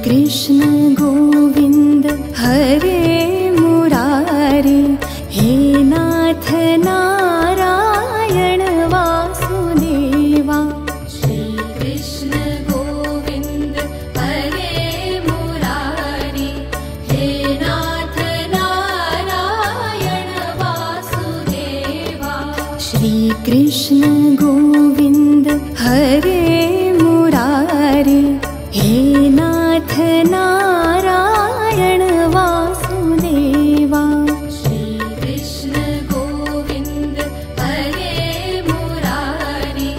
कृष्ण गोविंद हरे मुरारी, हे नाथ नारायण वासुदेवा। श्री कृष्ण गोविंद हरे मुरारी, हे नाथ नारायण वासुदेवा। श्री कृष्ण गोविंद हरे मुरारी, हे नाथ नारायण वासुदेवा। श्री कृष्ण गोविंद हरे मुरारी,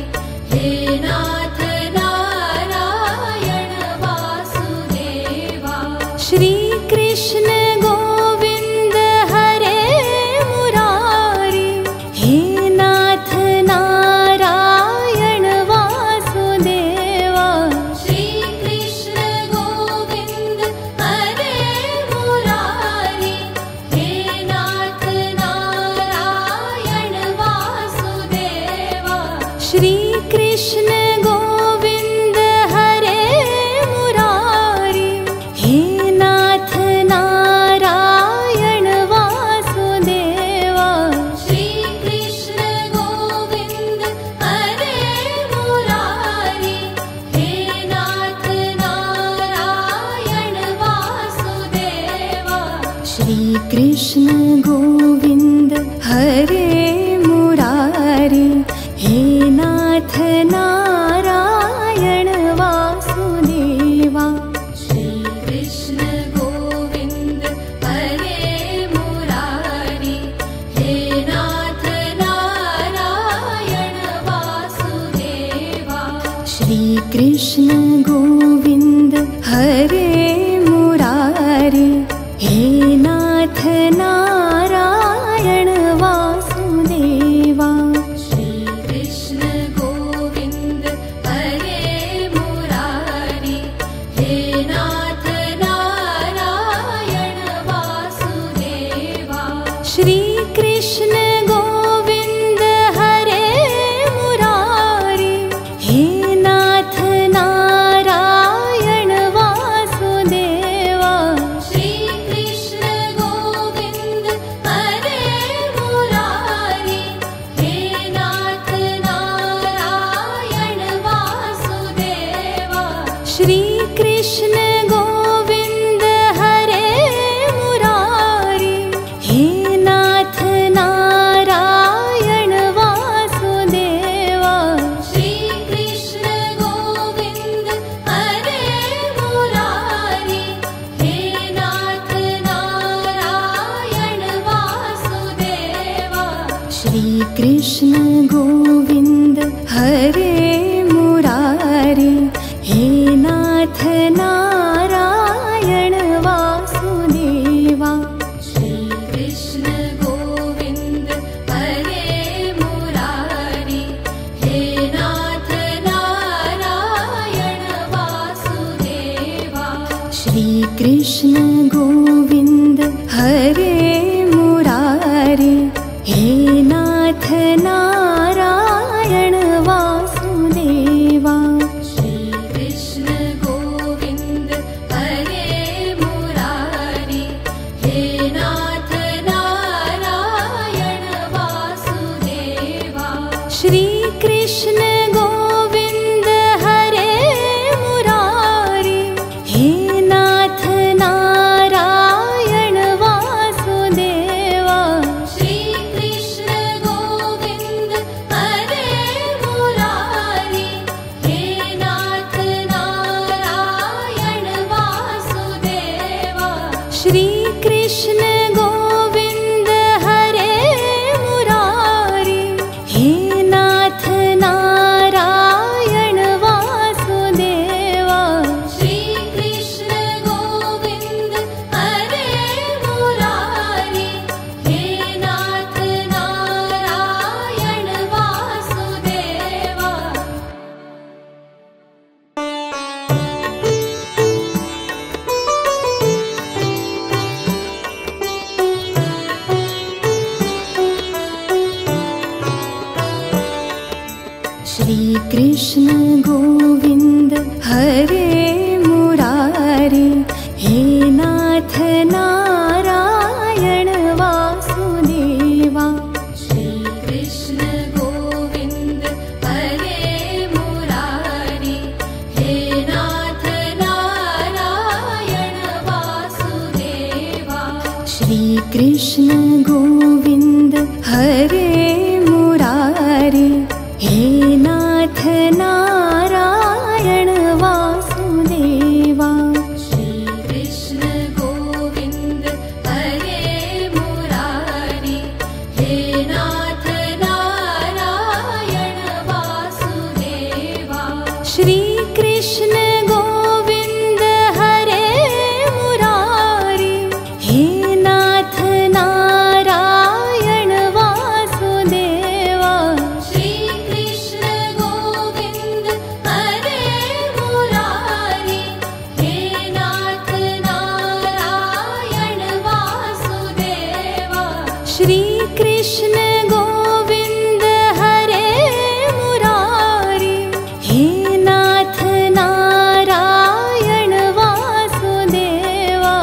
हे नाथ नारायण वासुदेवा। श्री कृष्ण गोविंद हरे मुरारी, हे नाथ नारायण वासुदेवा। श्री कृष्ण गोविंद हरे मुरारी, हे नाथ नारायण वासुदेवा। श्री कृष्ण गोविंद हरे मुरारी, हे नाथ नारायण वासुदेवा। श्री कृष्ण गोविंद हरे मुरारी, हे नाथ नारायण वासुदेवा। श्री कृष्ण गोविंद हरे मुरारी, हे नाथ नारायण वासुदेवा। श्री कृष्ण गोविंद हरे मुरारी, हे नाथ नारायण वासुदेवा। श्री कृष्ण गोविंद हरे मुरारी, हे नाथ नारायण वासुदेवा। श्री कृष्ण गोविंद हरे मुरारी, हे नाथ नारायण वासुदेवा। श्री कृष्ण गोविंद हरे मुरारी, हे नाथ नारायण वासुदेवा। श्री कृष्ण गोविंद हरे मुरारी, हे नाथ नारायण वासुदेवा। श्री कृष्ण गोविंद हरे मुरारी, हे नाथ नारायण वासुदेवा। श्री कृष्ण गोविंद हरे मुरारी, हे नाथ नारायण वासुदेवा। श्री कृष्ण गोविंद हरे मुरारी, हे नाथ नारायण वासुदेवा। श्री कृष्ण गोविंद हरे मुरारी, हे नाथ नारायण वासुदेवा। श्री कृष्ण गोविंद हरे मुरारी, हे नाथ नारायण वासुदेवा। श्री कृष्ण गोविंद हरे मुरारी, हे नाथ नारायण वासुदेवा। श्री कृष्ण गोविंद हरे मुरारी, हे नाथ नारायण वासुदेवा। श्री कृष्ण गोविंद हरे मुरारी, हे नाथ नारायण वासुदेवा। श्री कृष्ण गोविंद हरे मुरारी, हे नाथ नारायण वासुदेवा। श्री कृष्ण गोविंद हरे मुरारी, हे नाथ नारायण वासुदेवा। नाथ नारायण वासुदेवा श्री कृष्ण गोविंद हरे मुरारी हे नाथ नारायण वासुदेवा श्री कृष्ण गोविंद हरे मुरारी हे नाथ नारायण वासुदेवा श्री कृष्ण गोविंद हरे मुरारी हे नाथ नारायण वासुदेवा श्री कृष्ण गोविंद हरे मुरारी हे नाथ नारायण वासुदेवा श्री कृष्ण गोविंद हरे मुरारी हे नाथ नारायण वासुदेवा श्री कृष्ण गोविंद हरे मुरारी हे नाथ नारायण वासुदेवा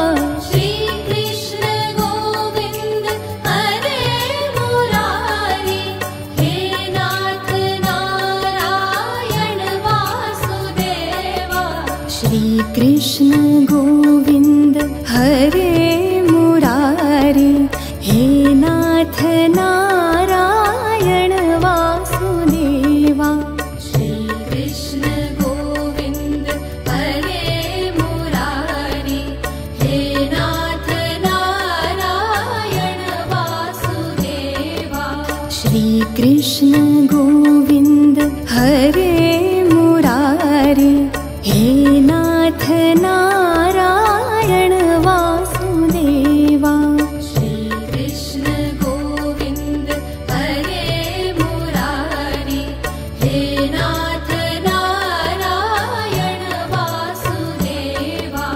श्री कृष्ण गोविंद हरे मुरारी हे नाथ नारायण वासुदेवा श्री कृष्ण गोविंद हरे मुरारी हे नाथ नारायण वासुदेवा श्री कृष्ण गोविंद हरे मुरारी हे नाथ नारायण वासुदेवा श्री कृष्ण गोविंद हरे मुरारी हे नाथ नारायण वासुदेवा श्री कृष्ण गोविंद हरे मुरारी हे नाथ नारायण वासुदेवा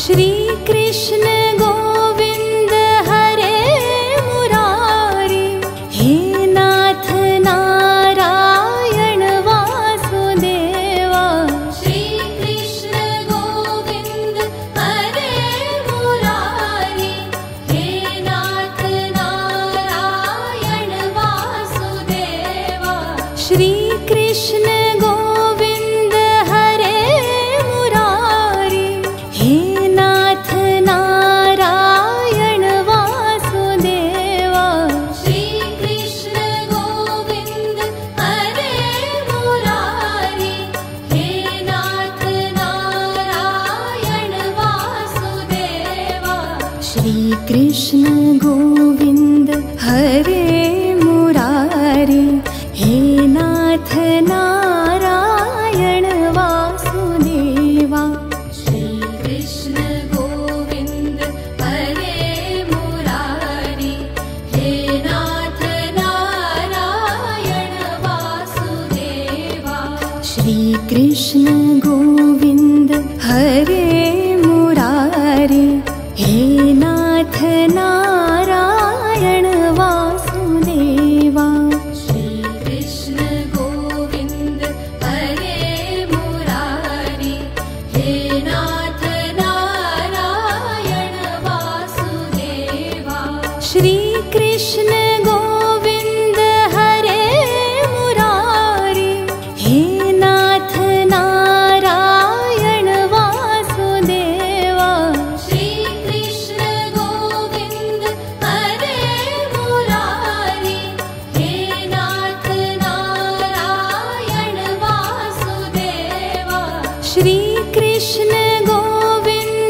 श्री कृष्ण गोविंद हरे मुरारी हे नाथ नारायण वासुदेवा श्री कृष्ण गोविंद हरे मुरारी हे नाथ नारायण वासुदेवा श्री कृष्ण गोविंद हरे मुरारी हे नाथ नारायण वासुदेवा श्री कृष्ण गोविंद हरे मुरारी हे नाथ नारायण वासुदेवा श्री कृष्ण गोविंद हरे मुरारी हे नाथ नारायण वासुदेवा श्री कृष्ण गोविंद हरे मुरारी हे नाथ नारायण वासुदेवा श्री कृष्ण गोविंद हरे मुरारी हे नाथ नारायण वासुदेवा श्री कृष्ण गोविंद हरे मुरारी हे नाथ नारायण वासुदेवा श्री कृष्ण गोविंद हरे मुरारी हे नाथ नारायण वासुदेवा श्री कृष्ण गोविंद हरे मुरारी हे नाथ नारायण वासुदेवा श्री कृष्ण गोविंद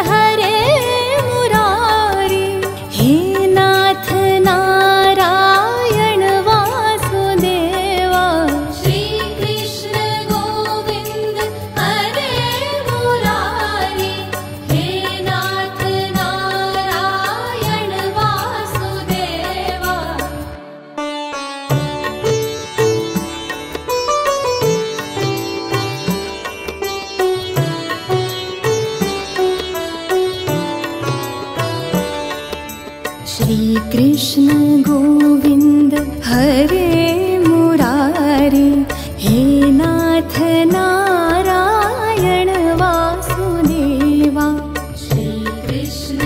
हरे मुरारी हे नाथ नारायण वासुदेवा श्री कृष्ण गोविंद हरे मुरारी हे नाथ नारायण वासुदेवा श्री कृष्ण गोविंद हरे मुरारी हे नाथ नारायण वासुदेवा श्री कृष्ण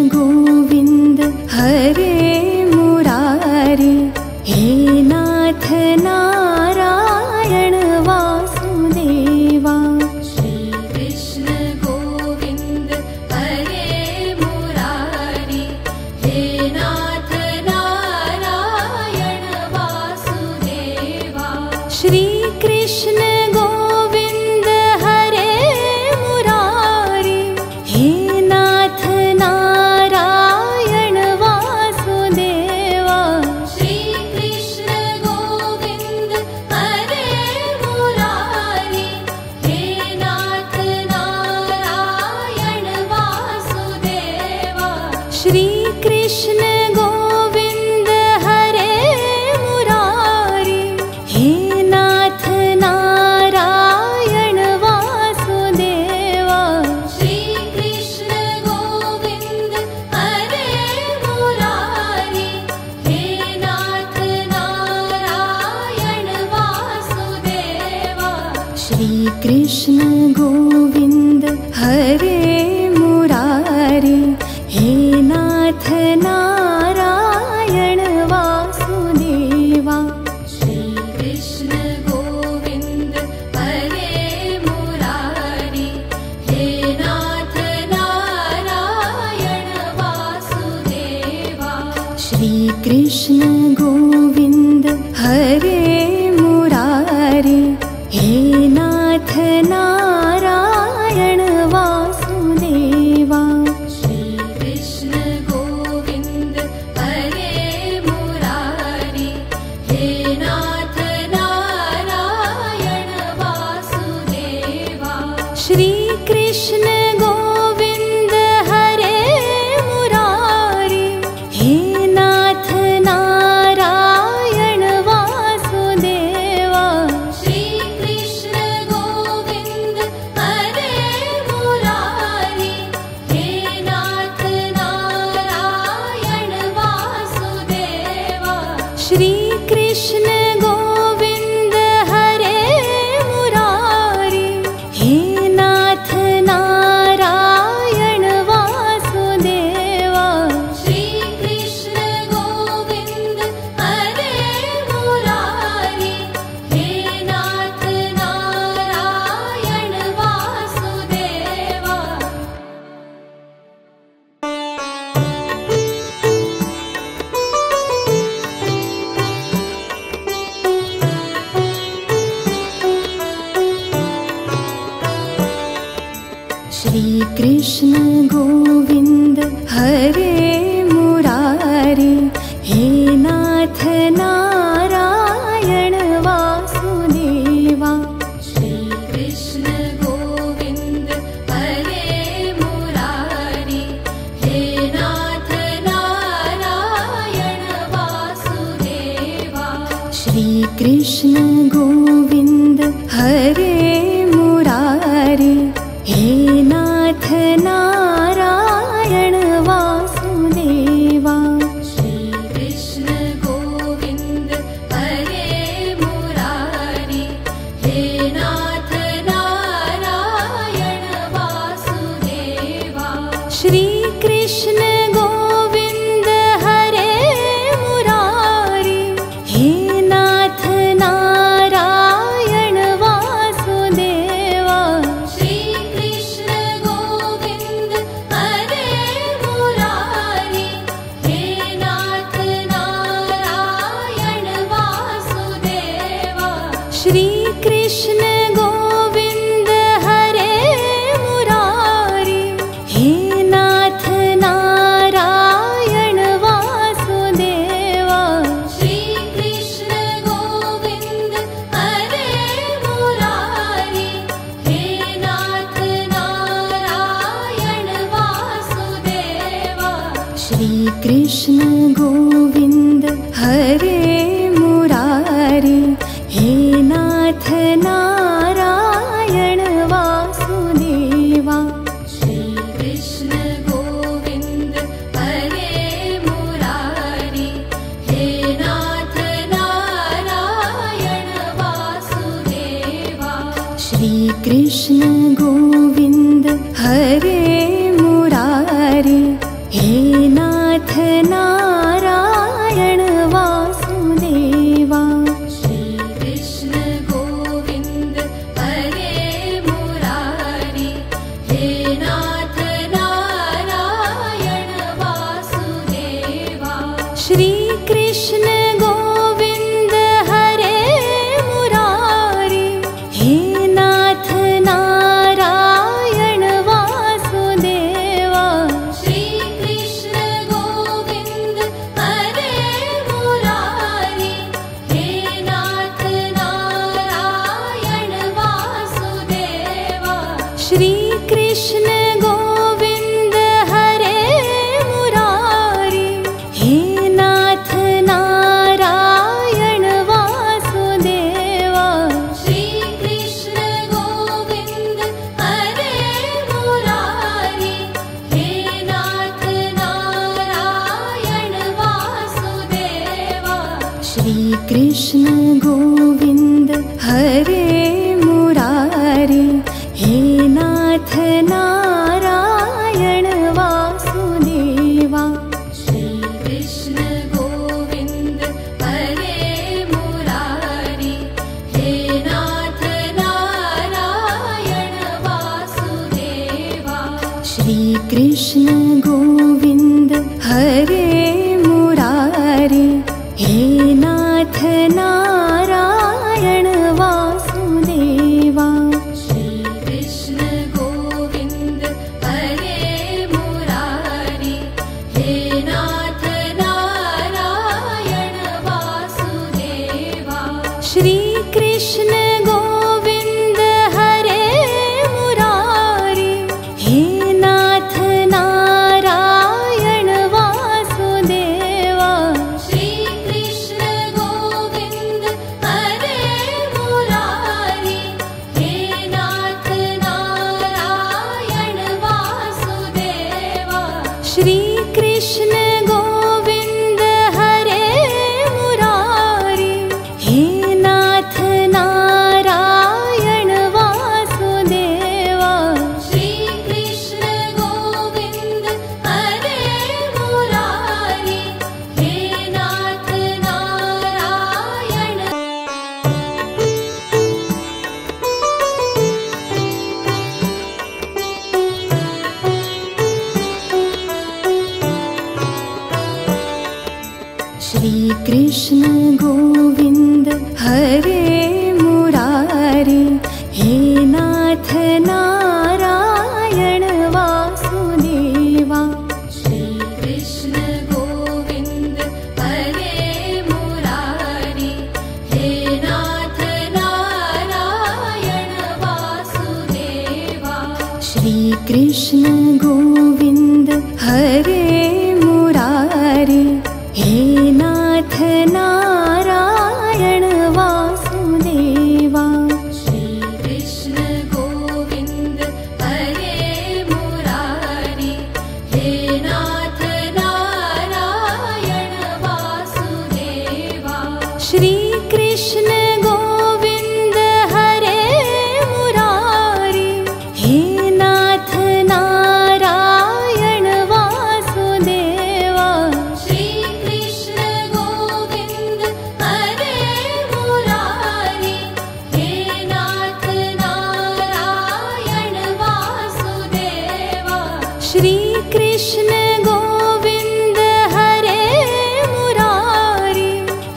गोविन्द हरे मुरारी, हे नाथ नारायण वासुदेवा। श्री कृष्ण गोविन्द हरे मुरारी, हे नाथ नारायण वासुदेवा। श्री कृष्ण गोविन्द हरे मुरारी, हे नाथ नारायण वासुदेवा। श्री कृष्ण गोविन्द हरे मुरारी, हे नाथ नारायण वासुदेवा। श्री कृष्ण गोविन्द हरे मुरारी, हे नाथ नारायण वासुदेवा। श्री कृष्ण गोविन्द हरे मुरारी, हे नाथ नारायण वासुदेवा। श्री कृष्ण गोविन्द हरे मुरारी, हे नाथ नारायण वासुदेवा। श्री कृष्ण गोविन्द हरे मुरारी, हे नाथ नारायण वासुदेवा। श्री कृष्ण गोविन्द हरे मुरारी, हे नाथ नारायण वासुदेवा। श्री कृष्ण गोविन्द हरे मुरारी, हे नाथ नारायण वासुदेवा। श्री कृष्ण गोविन्द हरे मुरारी, हे नाथ नारायण वासुदेवा। श्री कृष्ण गोविन्द हरे मुरारी, हे नाथ नारायण वासुदेवा। श्री कृष्ण गोविन्द हरे मुरारी, हे नाथ नारायण वासुदेवा। श्री कृष्ण गोविन्द हरे मुरारी, हे नाथ नारायण वासुदेवा। श्री कृष्ण गोविन्द हरे मुरारी, हे नाथ नारायण वासुदेवा। श्री कृष्ण गोविन्द हरे मुरारी, हे नाथ नारायण वासुदेवा। श्री कृष्ण गोविन्द हरे मुरारी, हे नाथ नारायण वासुदेवा। श्री कृष्ण गोविन्द हरे मुरारी, हे नाथ नारायण वासुदेवा। श्री कृष्ण गोविन्द हरे मुरारी, हे नाथ नारायण वासुदेवा। श्री कृष्ण गोविन्द हरे मुरारी, हे नाथ नारायण वासुदेवा। श्री कृष्ण गोविन्द हरे मुरारी, हे नाथ नारायण वासुदेवा। श्री कृष्ण गोविन्द हरे मुरारी, हे नाथ नारायण वासुदेवा। श्री कृष्ण गोविन्द हरे मुरारी, हे नाथ नारायण वासुदेवा। श्री कृष्ण गोविन्द हरे मुरारी, हे नाथ नारायण वासुदेवा। श्री कृष्ण गोविन्द हरे मुरारी, हे कृष्ण गोविंद हरे मुरारी, हे नाथ नारायण वासुदेवा। श्री कृष्ण गोविंद हरे मुरारी, हे नाथ नारायण वासुदेवा। श्री कृष्ण गोविंद हरे मुरारी, हे नाथ नारायण वासुदेवा। श्री कृष्ण गोविंद हरे मुरारी, हे नाथ नारायण वासुदेवा। श्री कृष्ण गोविंद हरे मुरारी, हे नाथ नारायण वासुदेवा। श्री कृष्ण गोविंद हरे मुरारी, हे नाथ नारायण वासुदेवा। श्री कृष्ण गोविंद हरे मुरारी, हे नाथ नारायण वासुदेवा। श्री कृष्ण गोविंद हरे मुरारी, हे नाथ नारायण। श्री कृष्ण गोविंद हरे मुरारी, हे नाथ नारायण वासुदेवा। श्री कृष्ण गोविंद हरे मुरारी, हे नाथ नारायण वासुदेवा। श्री कृष्ण गोविंद हरे मुरारी, हे नाथ नारायण वासुदेवा। श्री कृष्ण गोविंद हरे मुरारी, हे नाथ नारायण वासुदेवा। श्री कृष्ण गोविंद हरे मुरारी, हे नाथ नारायण वासुदेवा। श्री कृष्ण गोविंद हरे मुरारी, हे नाथ नारायण वासुदेवा। श्री कृष्ण गोविंद हरे मुरारी,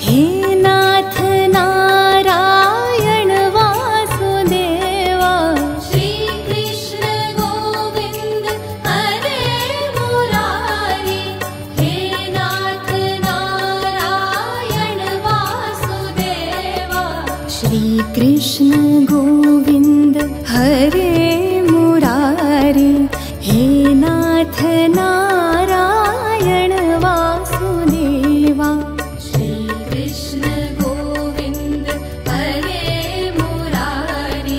हे नाथ नारायण वासुदेवा। श्री कृष्ण गोविंद हरे मुरारी, हे नाथ नारायण वासुदेवा। श्री कृष्ण गोविंद हरे मुरारी, हे नाथ नारायण वासुदेवा। श्री कृष्ण गोविंद हरे मुरारी,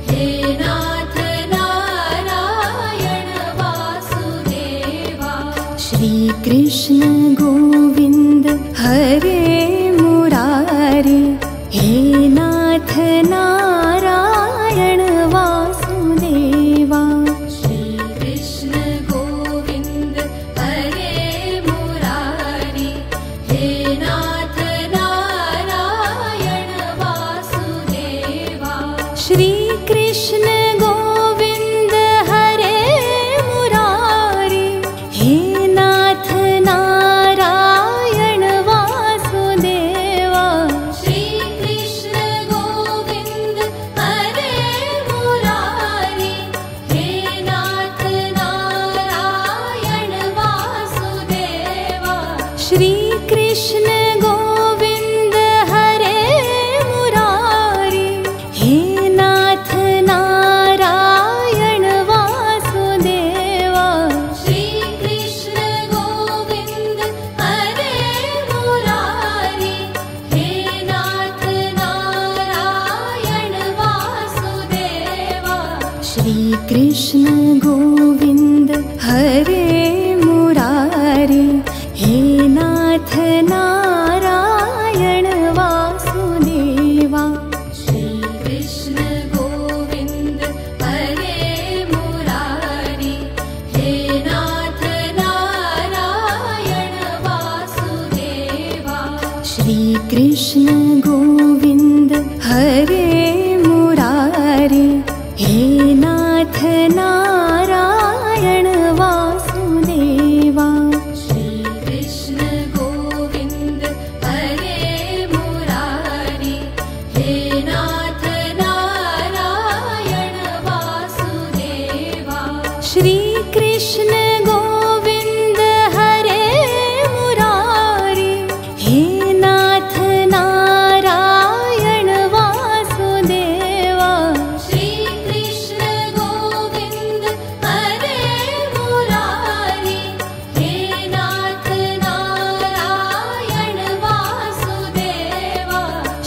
हे नाथ नारायण वासुदेवा। श्री कृष्ण गोविंद हरे मुरारी, हे नाथ नारायण वासुदेवा। श्री कृष्ण गोविंद हरे मुरारी, हे नाथ नारायण वासुदेवा। श्री कृष्ण गोविंद हरे मुरारी, हे नाथ नारायण वासुदेवा। श्री कृष्ण गोविंद हरे मुरारी, हे नाथ नारायण वासुदेवा। श्री कृष्ण गोविंद हरे मुरारी, हे नाथ नारायण वासुदेवा। श्री कृष्ण गोविंद हरे मुरारी, हे नाथ नारायण वासुदेवा। श्री कृष्ण गोविंद हरे मुरारी, हे नाथ नारायण कृष्ण गोविन्द हरे मुरारे, हे नाथ नारायण वासुदेवा। श्री कृष्ण गोविन्द हरे मुरारे, हे नाथ नारायण वासुदेवा। श्री कृष्ण गोविन्द हरे मुरारे, हे नाथ नारायण वासुदेवा। श्री कृष्ण गोविन्द हरे मुरारे, हे नाथ नारायण वासुदेवा।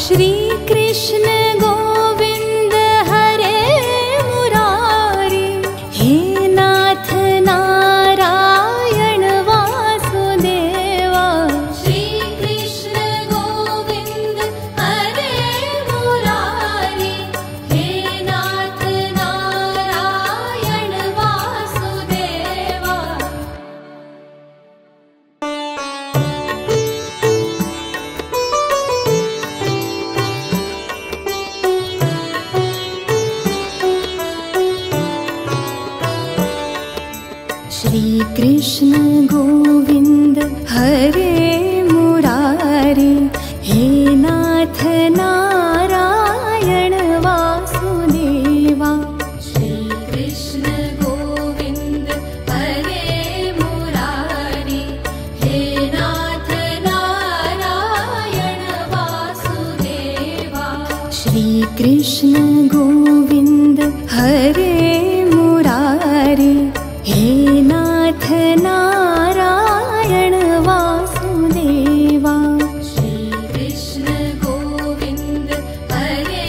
श्री कृष्ण गोविन्द हरे मुरारे, हे नाथ नारायण वासुदेवा। श्री कृष्ण गोविन्द हरे मुरारे, हे नाथ नारायण वासुदेवा। श्री कृष्ण गोविन्द हरे मुरारे, हे नाथ नारायण वासुदेवा। श्री कृष्ण गोविन्द हरे मुरारे, हे नाथ नारायण वासुदेवा। श्री कृष्ण गोविन्द हरे मुरारे, हे नाथ नारायण वासुदेवा। श्री कृष्ण गोविन्द हरे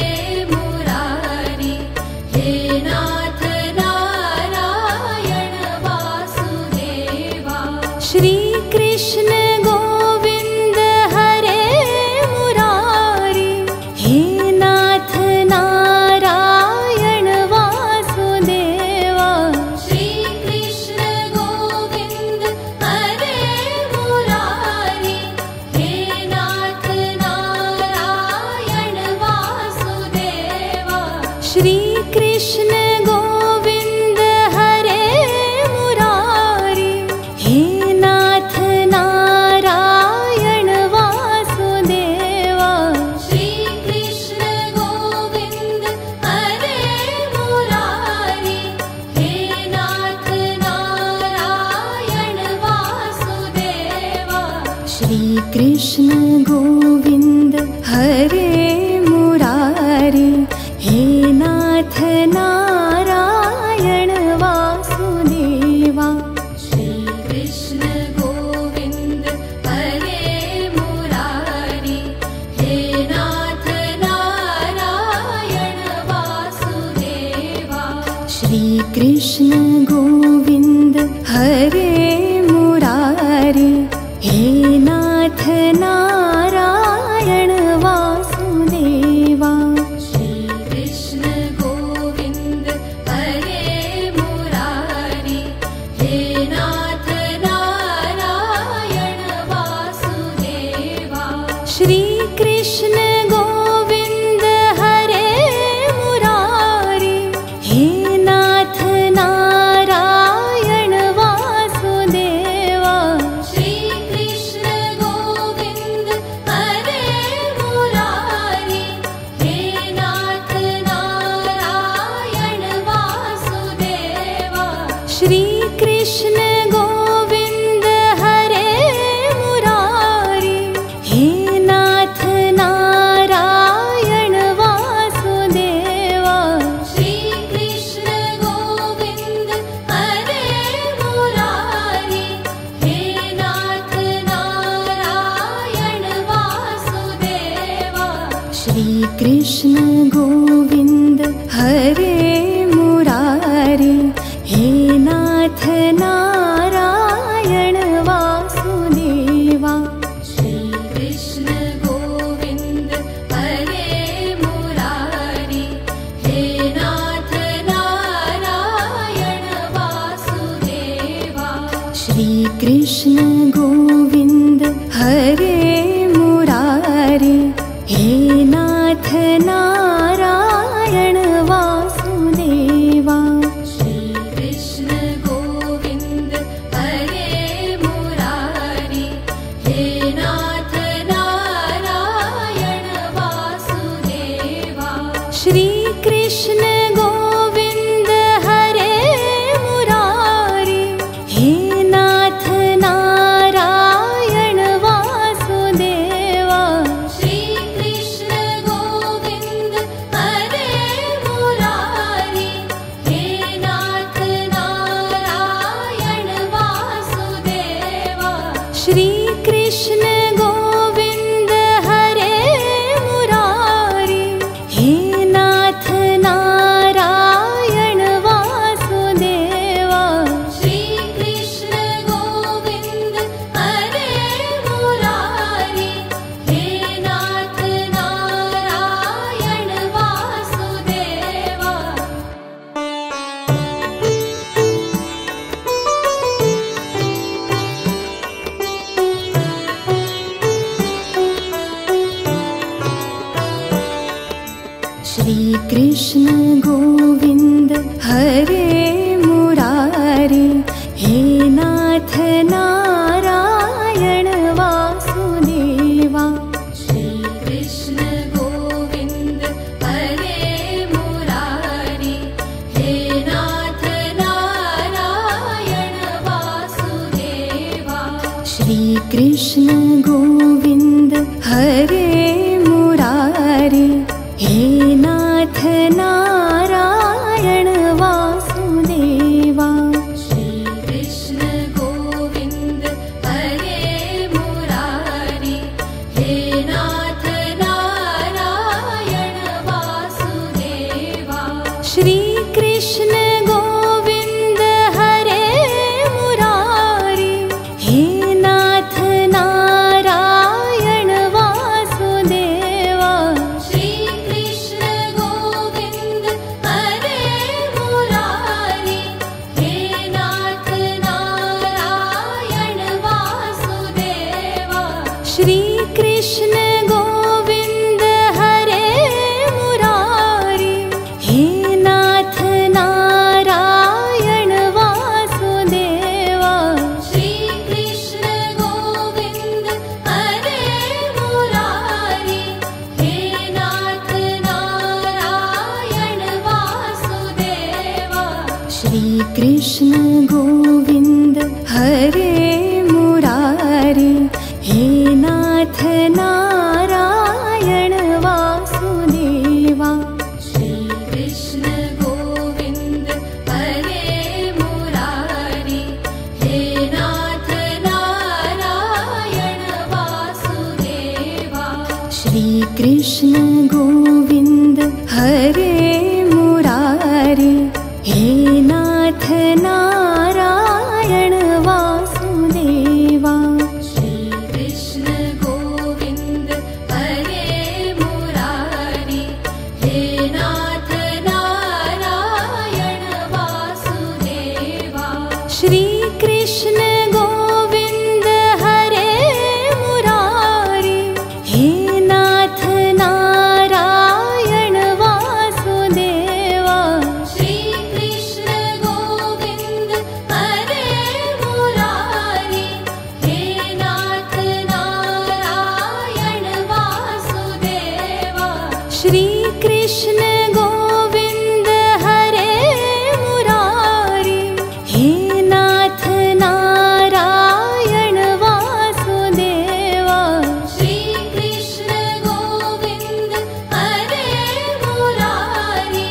मुरारे, हे नाथ नारायण वासुदेवा। श्री कृष्ण गोविन्द हरे मुरारे, हे नाथ नारायण वासुदेवा। श्री कृष्ण गोविन्द हरे मुरारे, हे नाथ नारायण वासुदेवा। श्री कृष्ण गोविन्द हरे मुरारे, हे नाथ नारायण वासुदेवा। श्री कृष्ण गोविन्द हरे मुरारे, हे नाथ नारायण वासुदेवा। श्री कृष्ण गोविन्द हरे मुरारे, हे नाथ नारायण वासुदेवा। श्री कृष्ण गोविन्द हरे मुरारे, हे नाथ नारायण वासुदेवा। श्री कृष्ण गोविन्द हरे मुरारे, हे नाथ नारायण वासुदेवा। श्री कृष्ण गोविन्द हरे मुरारे, हे नाथ नारायण वासुदेवा। श्री कृष्ण गोविन्द हरे मुरारे, हे नाथ नारायण वासुदेवा। श्री कृष्ण गोविन्द हरे मुरारे, हे नाथ नारायण वासुदेवा। श्री कृष्ण गोविन्द हरे मुरारे, हे नाथ नारायण वासुदेवा। श्री कृष्ण गोविन्द हरे मुरारे, हे नाथ नारायण वासुदेवा। श्री कृष्ण गोविन्द हरे मुरारे, हे नाथ नारायण वासुदेवा। श्री कृष्ण गोविन्द हरे मुरारे, हे नाथ नारायण वासुदेवा। श्री कृष्ण गोविन्द हरे मुरारे, मुरारी, हे नाथ नारायण वासुदेवा। श्री कृष्ण गोविंद हरे मुरारी, हे नाथ नारायण वासुदेवा। श्री कृष्ण गोविंद हरे मुरारी, हे नाथ नारायण वासुदेवा। श्री कृष्ण गोविंद हरे मुरारी, हे नाथ नारायण वासुदेवा। श्री कृष्ण गोविंद हरे मुरारी, हे नाथ नारायण वासुदेवा। श्री कृष्ण गोविंद हरे मुरारी, हे नाथ नारायण वासुदेवा। श्री कृष्ण गोविंद हरे मुरारी, हे नाथ नारायण वासुदेवा। श्री कृष्ण गोविंद हरे मुरारी, हे नाथ नारायण वासुदेवा। श्री कृष्ण गोविंद हरे मुरारी, हे नाथ नारायण वासुदेवा। श्री कृष्ण गोविंद हरे मुरारी, हे नाथ नारायण वासुदेवा। श्री कृष्ण गोविंद हरे मुरारी, हे नाथ नारायण वासुदेवा। श्री कृष्ण गोविंद हरे मुरारी, हे नाथ नारायण वासुदेवा। श्री कृष्ण गोविंद हरे मुरारी, हे नाथ नारायण वासुदेवा। श्री कृष्ण गोविंद हरे मुरारी, हे नाथ नारायण वासुदेवा। श्री कृष्ण गोविंद हरे मुरारी, हे नाथ नारायण वासुदेवा। श्री कृष्ण गोविंद हरे मुरारी, हे नाथ नारायण वासुदेवा। श्री कृष्ण गोविंद हरे मुरारी, हे नाथ नारायण वासुदेवा। श्री कृष्ण गोविंद हरे मुरारी, हे नाथ नारायण वासुदेवा। श्री कृष्ण गोविंद हरे मुरारी, हे नाथ नारायण वासुदेवा। श्री कृष्ण गोविंद हरे मुरारी, हे नाथ नारायण वासुदेवा। श्री कृष्ण गोविंद हरे मुरारी, हे नाथ नारायण वासुदेवा। श्री कृष्ण गोविंद हरे मुरारी,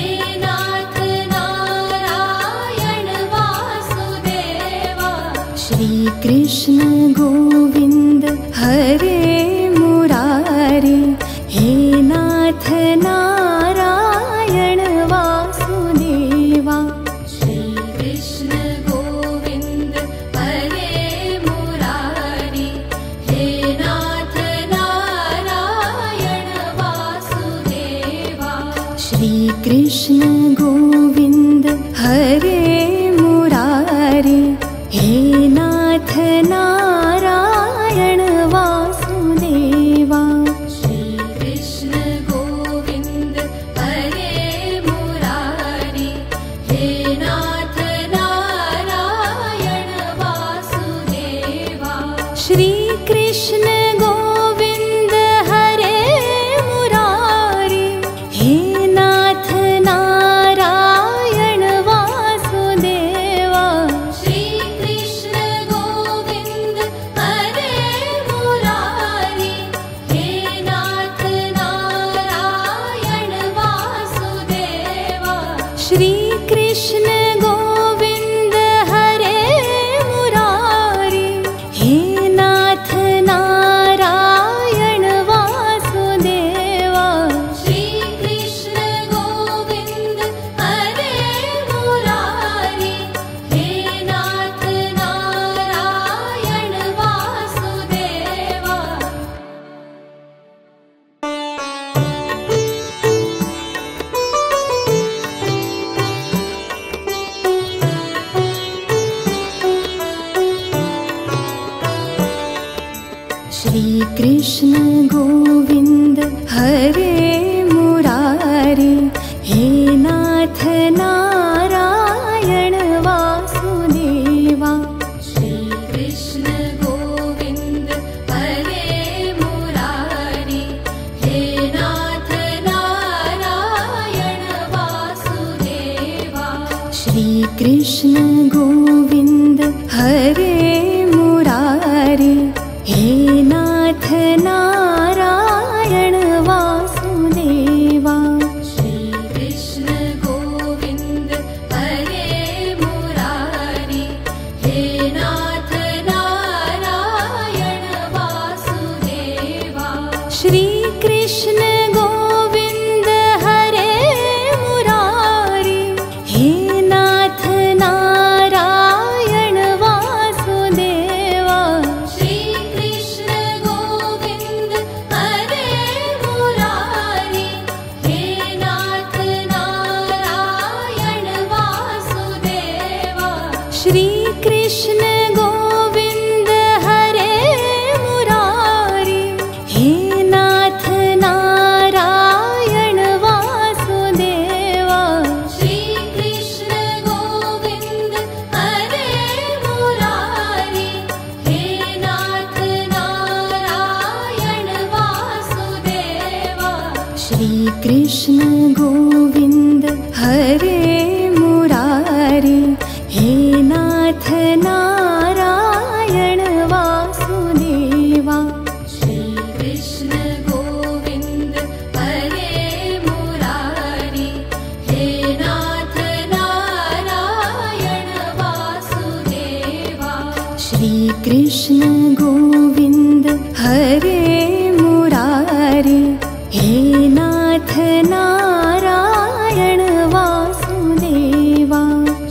हे नाथ नारायण वासुदेवा। श्री कृष्ण गोविंद हरे मुरारी, हे नाथ नारायण वासुदेवा। श्री कृष्ण गोविंद हरे मुरारी, हे नाथ नारायण वासुदेवा। श्री कृष्ण गोविंद हरे मुरारी, हे नाथ नारायण वासुदेवा। श्री कृष्ण गोविंद हरे मुरारी, हे नाथ नारायण वासुदेवा। श्री कृष्ण गोविंद हरे मुरारी, हे नाथ नारायण वासुदेवा। श्री कृष्ण गोविंद हरे मुरारी, हे नाथ नारायण वासुदेवा। श्री कृष्ण गोविंद हरे मुरारी, हे नाथ नारायण वासुदेवा। श्री कृष्ण गोविंद हरे मुरारी, हे नाथ नारायण वासुदेवा। श्री कृष्ण गोविंद हरे मुरारी, हे नाथ नारायण वासुदेवा। श्री कृष्ण गोविंद हरे मुरारी, हे नाथ नारायण वासुदेवा। श्री कृष्ण गोविंद हरे मुरारी, हे नाथ नारायण वासुदेवा। श्री कृष्ण गोविंद हरे मुरारी, हे नाथ नारायण वासुदेवा। श्री कृष्ण गोविंद हरे मुरारी, हे नाथ नारायण वासुदेवा। श्री कृष्ण गोविंद हरे मुरारी, हे नाथ नारायण वासुदेवा।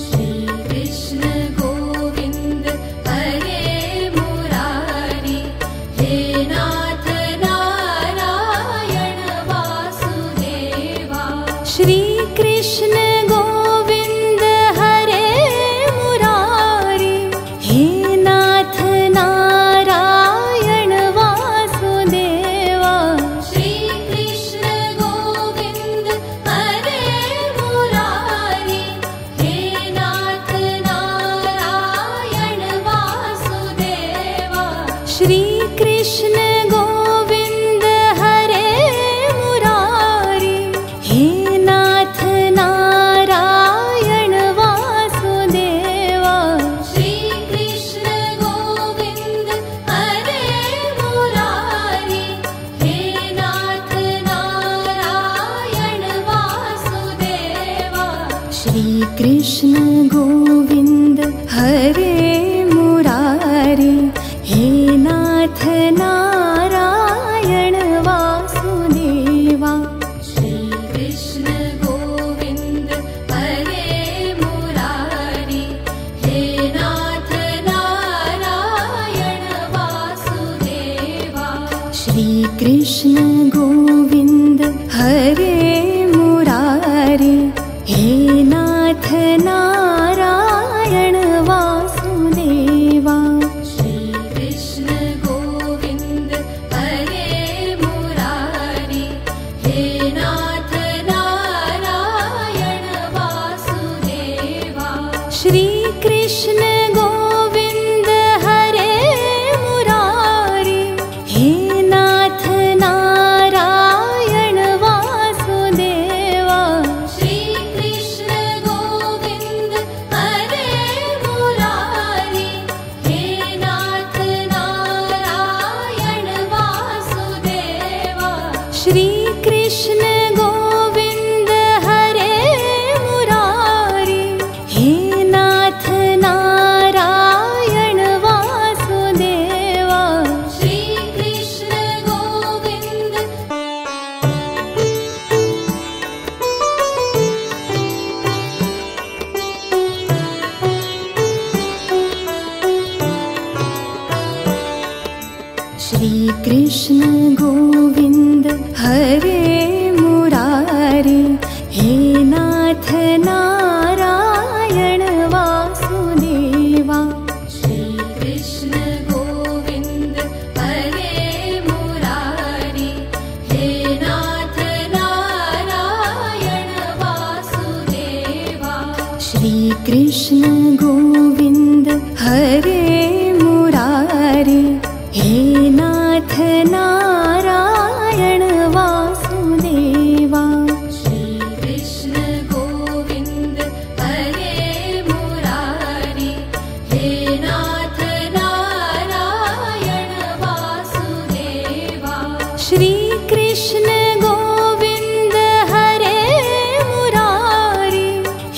श्री कृष्ण गोविंद हरे मुरारी, हे नाथ नारायण वासुदेवा। श्री कृष्ण गोविंद हरे मुरारी, हे नाथ नारायण वासुदेवा। श्री कृष्ण गोविंद हरे मुरारी, हे नाथ नारायण वासुदेवा। श्री कृष्ण गोविंद हरे मुरारी, हे नाथ नारायण वासुदेवा। श्री कृष्ण गोविंद हरे मुरारी, हे नाथ नारायण वासुदेवा। श्री कृष्ण गोविंद हरे मुरारी, हे नाथ नारायण वासुदेवा। श्री कृष्ण गोविंद हरे मुरारी, हे नाथ नारायण वासुदेवा। श्री कृष्ण गोविंद हरे मुरारी, हे नाथ नारायण वासुदेवा। श्री कृष्ण गोविंद हरे मुरारी, हे नाथ नारायण वासुदेवा। श्री कृष्ण गोविंद हरे मुरारी, हे नाथ नारायण वासुदेवा। श्री कृष्ण गोविंद हरे मुरारी, हे नाथ नारायण वासुदेवा। श्री कृष्ण गोविंद हरे मुरारी, हे नाथ नारायण वासुदेवा। श्री कृष्ण गोविंद। श्री कृष्ण गोविंद हरे मुरारी, हे नाथ नारायण वासुदेवा। श्री कृष्ण गोविंद हरे श्री कृष्ण गोविंद हरे मुरारी,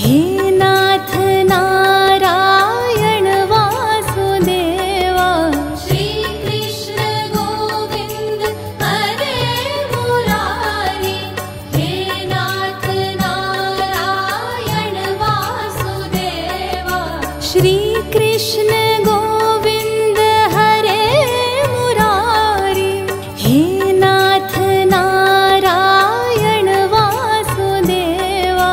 हे नाथ नारायण वासुदेवा। श्री कृष्ण गोविंद हरे मुरारी, हे नाथ नारायण वासुदेवा। श्री कृष्ण गोविंद हरे मुरारी, हे नाथ नारायण वासुदेवा।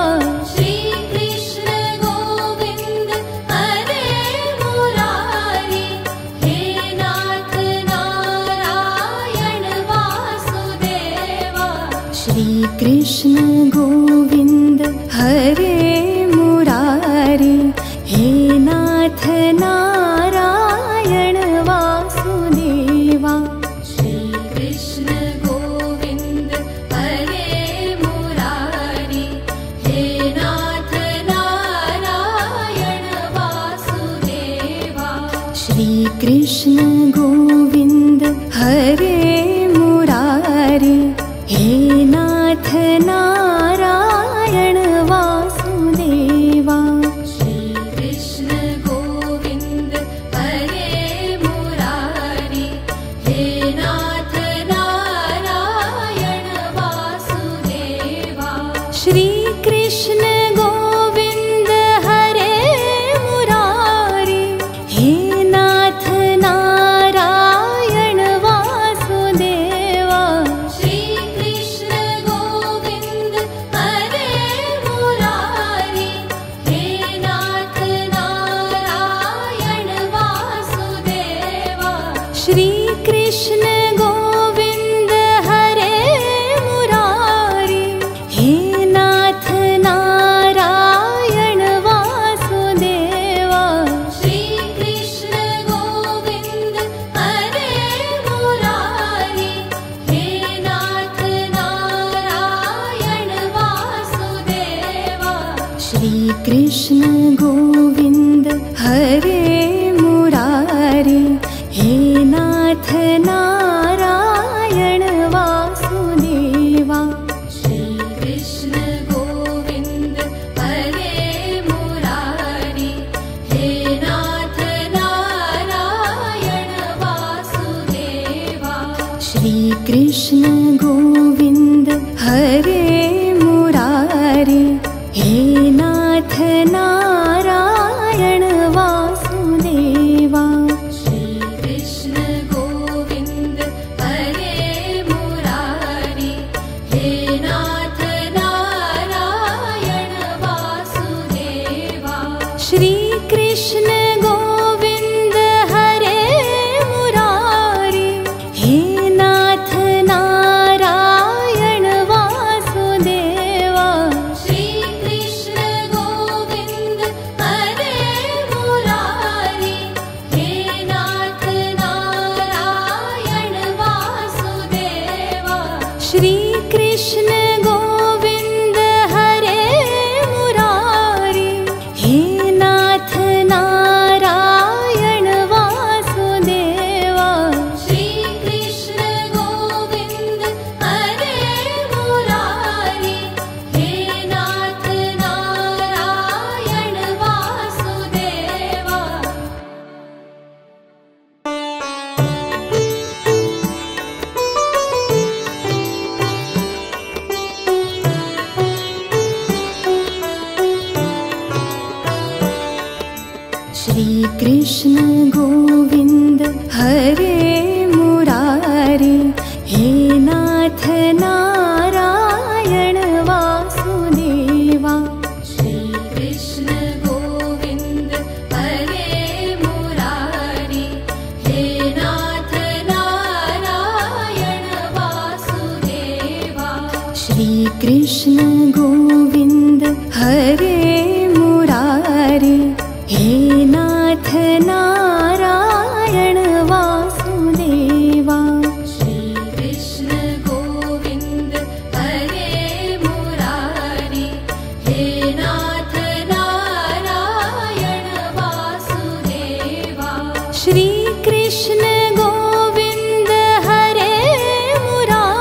श्री कृष्ण गोविंद हरे मुरारी, हे नाथ नारायण वासुदेवा। श्री कृष्ण गोविंद हरे मुरारी, हे नाथ नारायण वासुदेवा। श्री कृष्ण गोविंद हरे मुरारी, हे नाथ नारायण वासुदेवा। श्री कृष्ण गोविंद हरे मुरारी, हे नाथ नारायण वासुदेवा। श्री कृष्ण गोविंद हरे मुरारी, हे नाथ नारायण वासुदेवा। श्री कृष्ण गोविंद हरे मुरारी, हे नाथ नारायण वासुदेवा। श्री कृष्ण गोविंद हरे मुरारी, हे नाथ नारायण वासुदेवा। श्री कृष्ण गोविंद हरे मुरारी, हे नाथ नारायण वासुदेवा। श्री कृष्ण गोविंद हरे मुरारी, हे नाथ नारायण वासुदेवा। श्री कृष्ण गोविंद हरे मुरारी, हे नाथ नारायण वासुदेवा। श्री कृष्ण गोविंद हरे मुरारी, हे नाथ नारायण वासुदेवा। श्री कृष्ण गोविंद हरे मुरारी, हे नाथ नारायण वासुदेवा। श्री कृष्ण गोविंद हरे मुरारी, हे नाथ नारायण वासुदेवा। श्री कृष्ण गोविंद हरे मुरारी, हे नाथ नारायण वासुदेवा। श्री कृष्ण गोविंद हरे मुरारी, हे नाथ नारायण वासुदेवा। श्री कृष्ण गोविंद हरे मुरारी, हे नाथ नारायण वासुदेवा। श्री कृष्ण गोविंद हरे मुरारी, हे नाथ नारायण वासुदेवा। श्री कृष्ण गोविंद हरे मुरारी, हे नाथ नारायण वासुदेवा। श्री कृष्ण गोविंद हरे मुरारी, हे नाथ नारायण वासुदेवा। श्री कृष्ण गोविंद हरे मुरारी, हे नाथ नारायण वासुदेवा। श्री कृष्ण गोविंद हरे मुरारी, हे नाथ नारायण वासुदेवा। श्री कृष्ण गोविंद हरे मुरारी,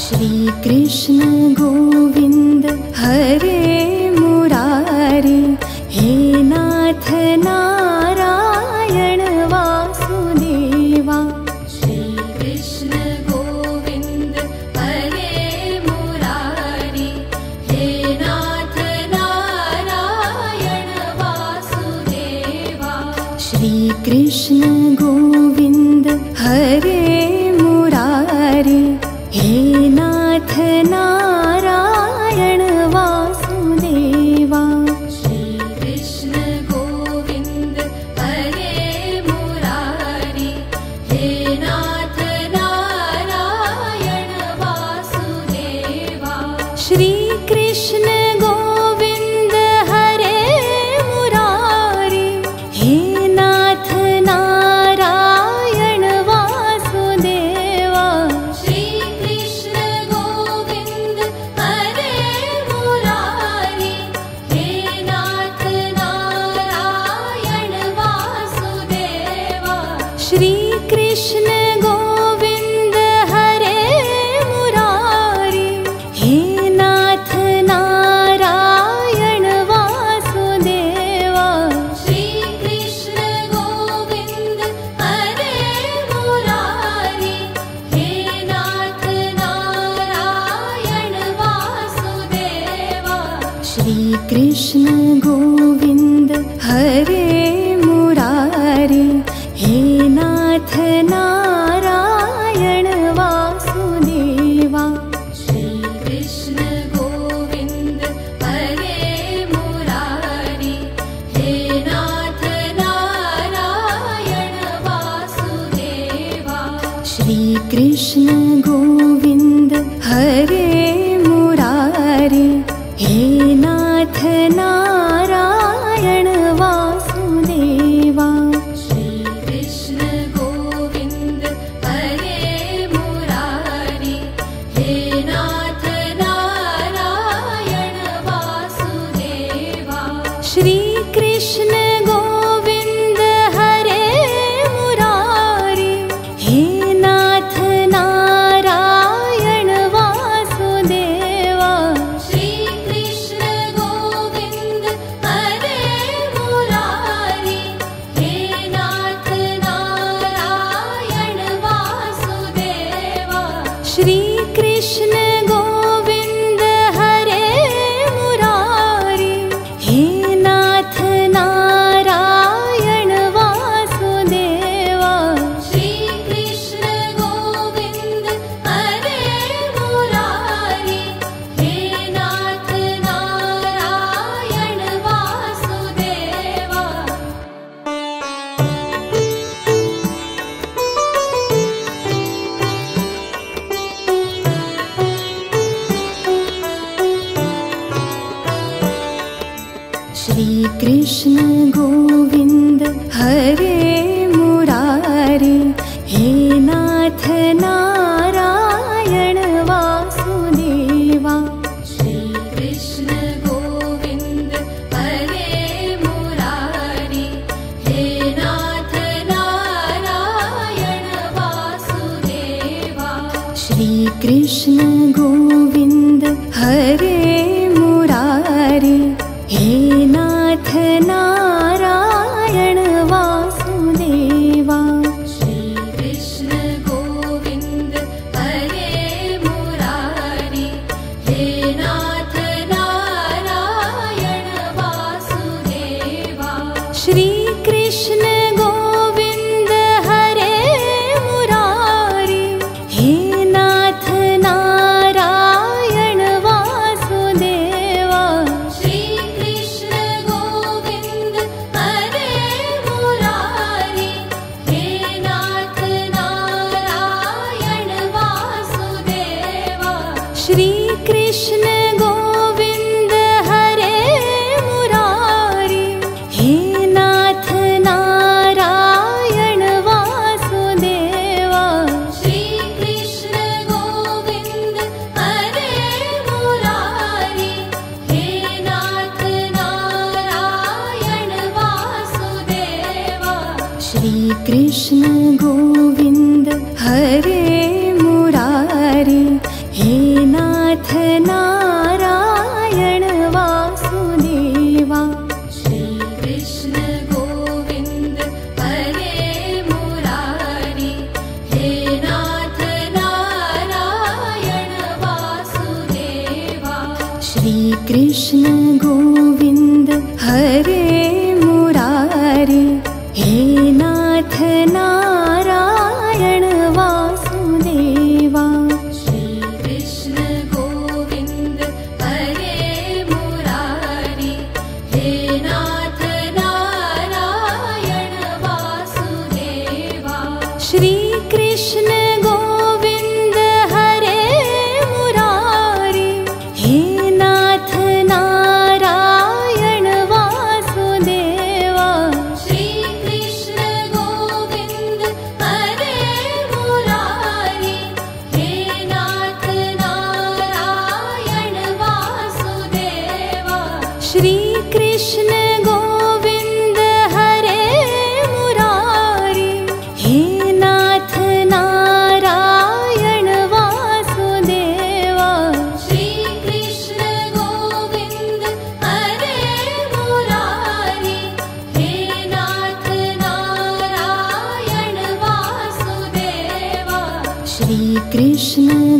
श्री कृष्ण गोविंद हरे मुरारी, हे नाथ नारायण वासुदेवा। श्री कृष्ण गोविंद हरे मुरारी, हे नाथ नारायण वासुदेवा। श्री कृष्ण गोविंद हरे मुरारी, हे नाथ नारायण वासुदेवा। श्री कृष्ण गोविंद हरे मुरारी, हे नाथ नारायण वासुदेवा। श्री कृष्ण गोविंद हरे मुरारी, हे नाथ नारायण वासुदेवा। श्री कृष्ण गोविंद हरे मुरारी, हे नाथ नारायण वासुदेवा। श्री कृष्ण गोविंद हरे मुरारी, हे नाथ नारायण वासुदेवा। श्री कृष्ण गोविंद हरे मुरारी, हे नाथ नारायण वासुदेवा। श्री कृष्ण गोविंद हरे मुरारी, हे नाथ नारायण वासुदेवा। श्री कृष्ण गोविंद हरे मुरारी, हे नाथ नारायण वासुदेवा। श्री कृष्ण गोविंद हरे मुरारी, हे नाथ नारायण वासुदेवा। श्री कृष्ण गोविंद हरे मुरारी, हे नाथ नारायण वासुदेवा। श्री कृष्ण गोविंद हरे मुरारी, हे नाथ नारायण वासुदेवा। श्री कृष्ण गोविंद हरे मुरारी, हे नाथ नारायण वासुदेवा। श्री कृष्ण गोविंद हरे मुरारी, हे नाथ नारायण वासुदेवा। श्री कृष्ण गोविंद हरे मुरारी, हे नाथ नारायण वासुदेवा। श्री कृष्ण गोविंद हरे मुरारी, हे नाथ नारायण वासुदेवा। श्री कृष्ण गोविंद हरे मुरारी, हे नाथ नारायण वासुदेवा। श्री कृष्ण गोविंद हरे मुरारी, हे नाथ नारायण वासुदेवा। श्री कृष्ण गोविंद हरे मुरारी, हे नाथ नारायण वासुदेवा। श्री कृष्ण गोविंद हरे मुरारी, हे नाथ नारायण वासुदेवा। श्री कृष्ण गोविंद हरे मुरारी, हे नाथ नारायण वासुदेवा। श्री कृष्ण गोविंद हरे मुरारी, हे नाथ नारायण वासुदेवा। श्री कृष्ण गोविंद हरे मुरारी, हे नाथ नारायण वासुदेवा। श्री कृष्ण गोविंद हरे मुरारी, हे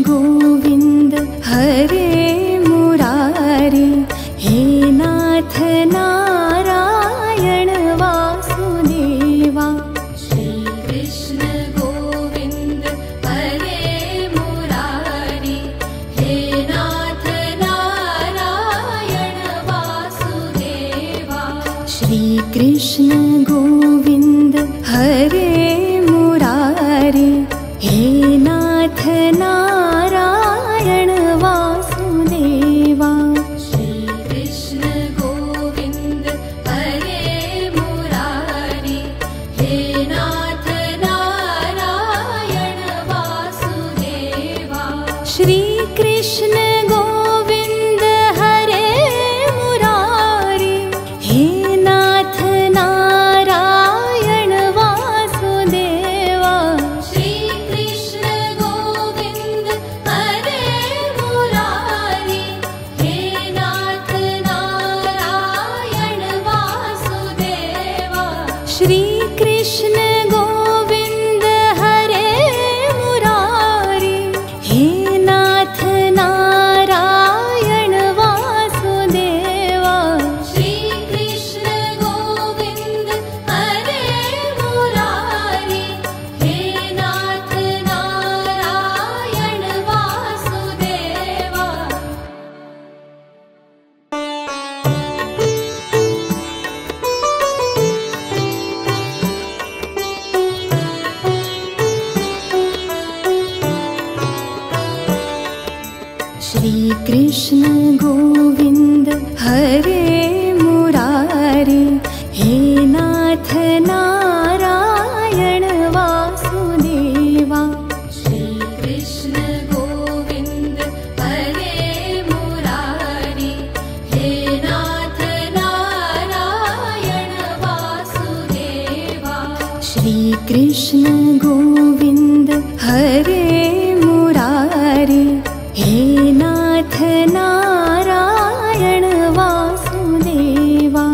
गोविन्द हरे मुरारी हे नाथ नारायण वासुदेवा। श्रीकृष्ण गोविन्द हरे मुरारी हे नाथ नारायण वासुदेवा। श्रीकृष्ण गोविन्द हरे मुरारी हे नाथ नारायण वासुदेवा। श्रीकृष्ण गोविन्द हरे मुरारी हे नाथ नारायण वासुदेवा। श्रीकृष्ण गोविन्द हरे मुरारी हे नाथ नारायण वासुदेवा। श्रीकृष्ण गोविन्द हरे मुरारी हे नाथ नारायण वासुदेवा। श्रीकृष्ण गोविन्द हरे मुरारी हे नाथ नारायण वासुदेवा। श्रीकृष्ण गोविन्द हरे मुरारी हे नाथ नारायण वासुदेवा। श्रीकृष्ण गोविन्द हरे मुरारी हे नाथ नारायण वासुदेवा। श्रीकृष्ण गोविन्द हरे मुरारी हे नाथ नारायण वासुदेवा। श्रीकृष्ण गोविन्द हरे मुरारी हे नाथ नारायण वासुदेवा।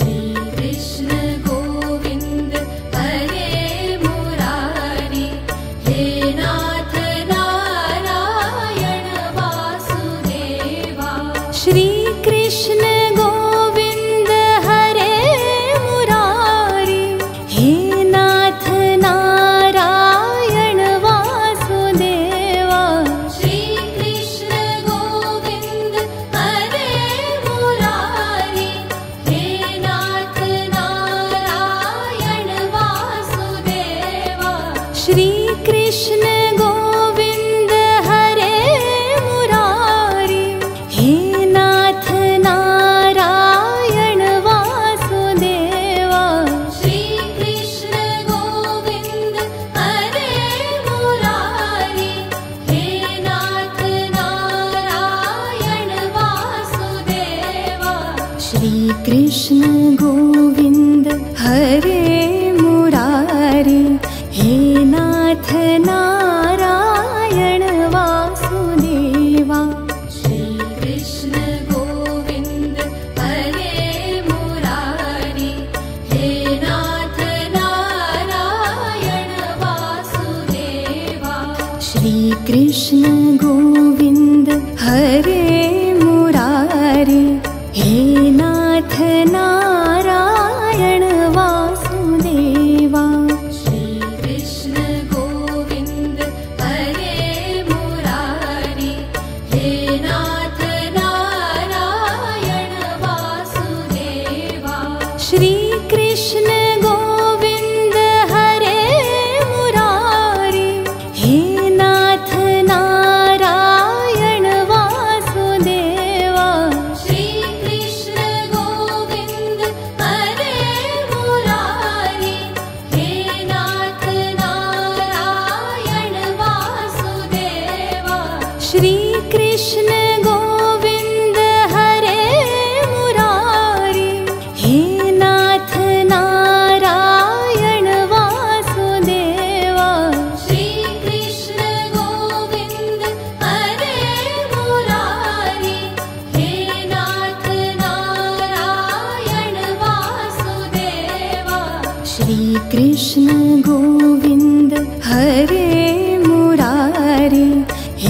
श्रीकृष्ण गोविन्द हरे मुरारी हे नाथ नारायण वासुदेवा। श्रीकृष्ण गोविन्द हरे मुरारी हे नाथ नारायण वासुदेवा। श्रीकृष्ण गोविन्द हरे मुरारी हे नाथ नारायण वासुदेवा। श्रीकृष्ण गोविन्द हरे मुरारी हे नाथ नारायण वासुदेवा। श्रीकृष्ण गोविन्द हरे मुरारी हे नाथ नारायण वासुदेवा। श्रीकृष्ण गोविन्द हरे मुरारी हे नाथ नारायण वासुदेवा। श्रीकृष्ण गोविन्द हरे मुरारी हे नाथ नारायण वासुदेवा। श्रीकृष्ण गोविन्द हरे मुरारी हे नाथ नारायण वासुदेवा। श्रीकृष्ण गोविन्द हरे मुरारी हे नाथ नारायण वासुदेवा। श्रीकृष्ण गोविन्द हरे मुरारी हे नाथ नारायण वासुदेवा। श्रीकृष्ण गोविन्द हरे मुरारी हे नाथ नारायण वासुदेवा। श्रीकृष्ण गोविन्द हरे मुरारी हे नाथ नारायण वासुदेवा। श्रीकृष्ण गोविन्द हरे मुरारी हे नाथ नारायण वासुदेवा। श्रीकृष्ण गोविन्द हरे मुरारी हे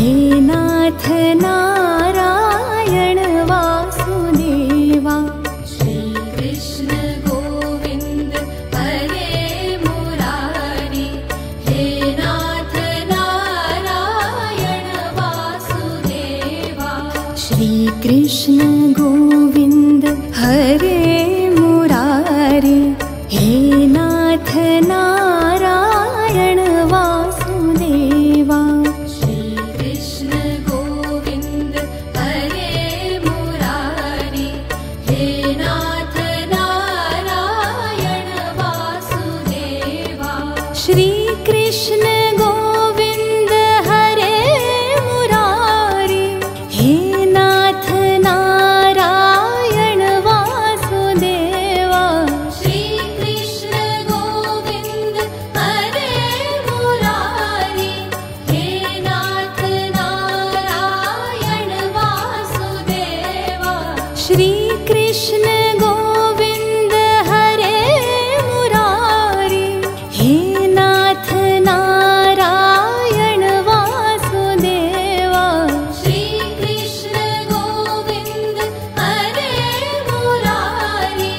श्री कृष्ण गोविंद हरे मुरारी, हे नाथ नारायण वासुदेवा। श्री कृष्ण गोविंद हरे मुरारी, हे नाथ नारायण वासुदेवा। श्री कृष्ण गोविंद हरे मुरारी, हे नाथ नारायण वासुदेवा। श्री कृष्ण गोविंद हरे मुरारी, हे नाथ नारायण वासुदेवा। श्री कृष्ण गोविंद हरे मुरारी, हे नाथ नारायण वासुदेवा। श्री कृष्ण गोविंद हरे मुरारी,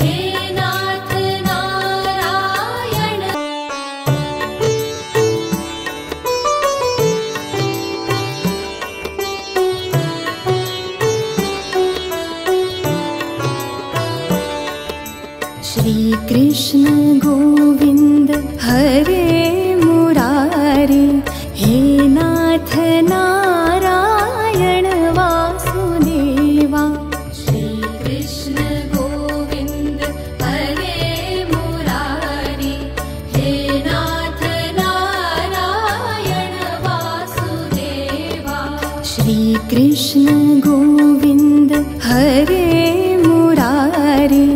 हे नाथ नारायण। श्री कृष्ण गोविंद हरे मुरारी, हे नाथ नारायण वासुदेवा। श्री कृष्ण गोविंद हरे मुरारी, हे नाथ नारायण वासुदेवा। श्री कृष्ण गोविंद हरे मुरारी,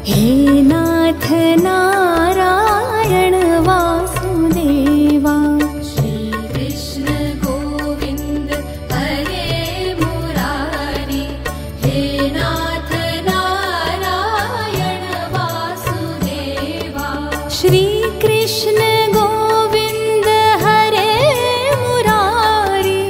हे नाथ नारायण वासुदेवा। श्री कृष्ण गोविंद हरे मुरारी, हे नाथ नारायण वासुदेवा। श्री कृष्ण गोविंद हरे मुरारी,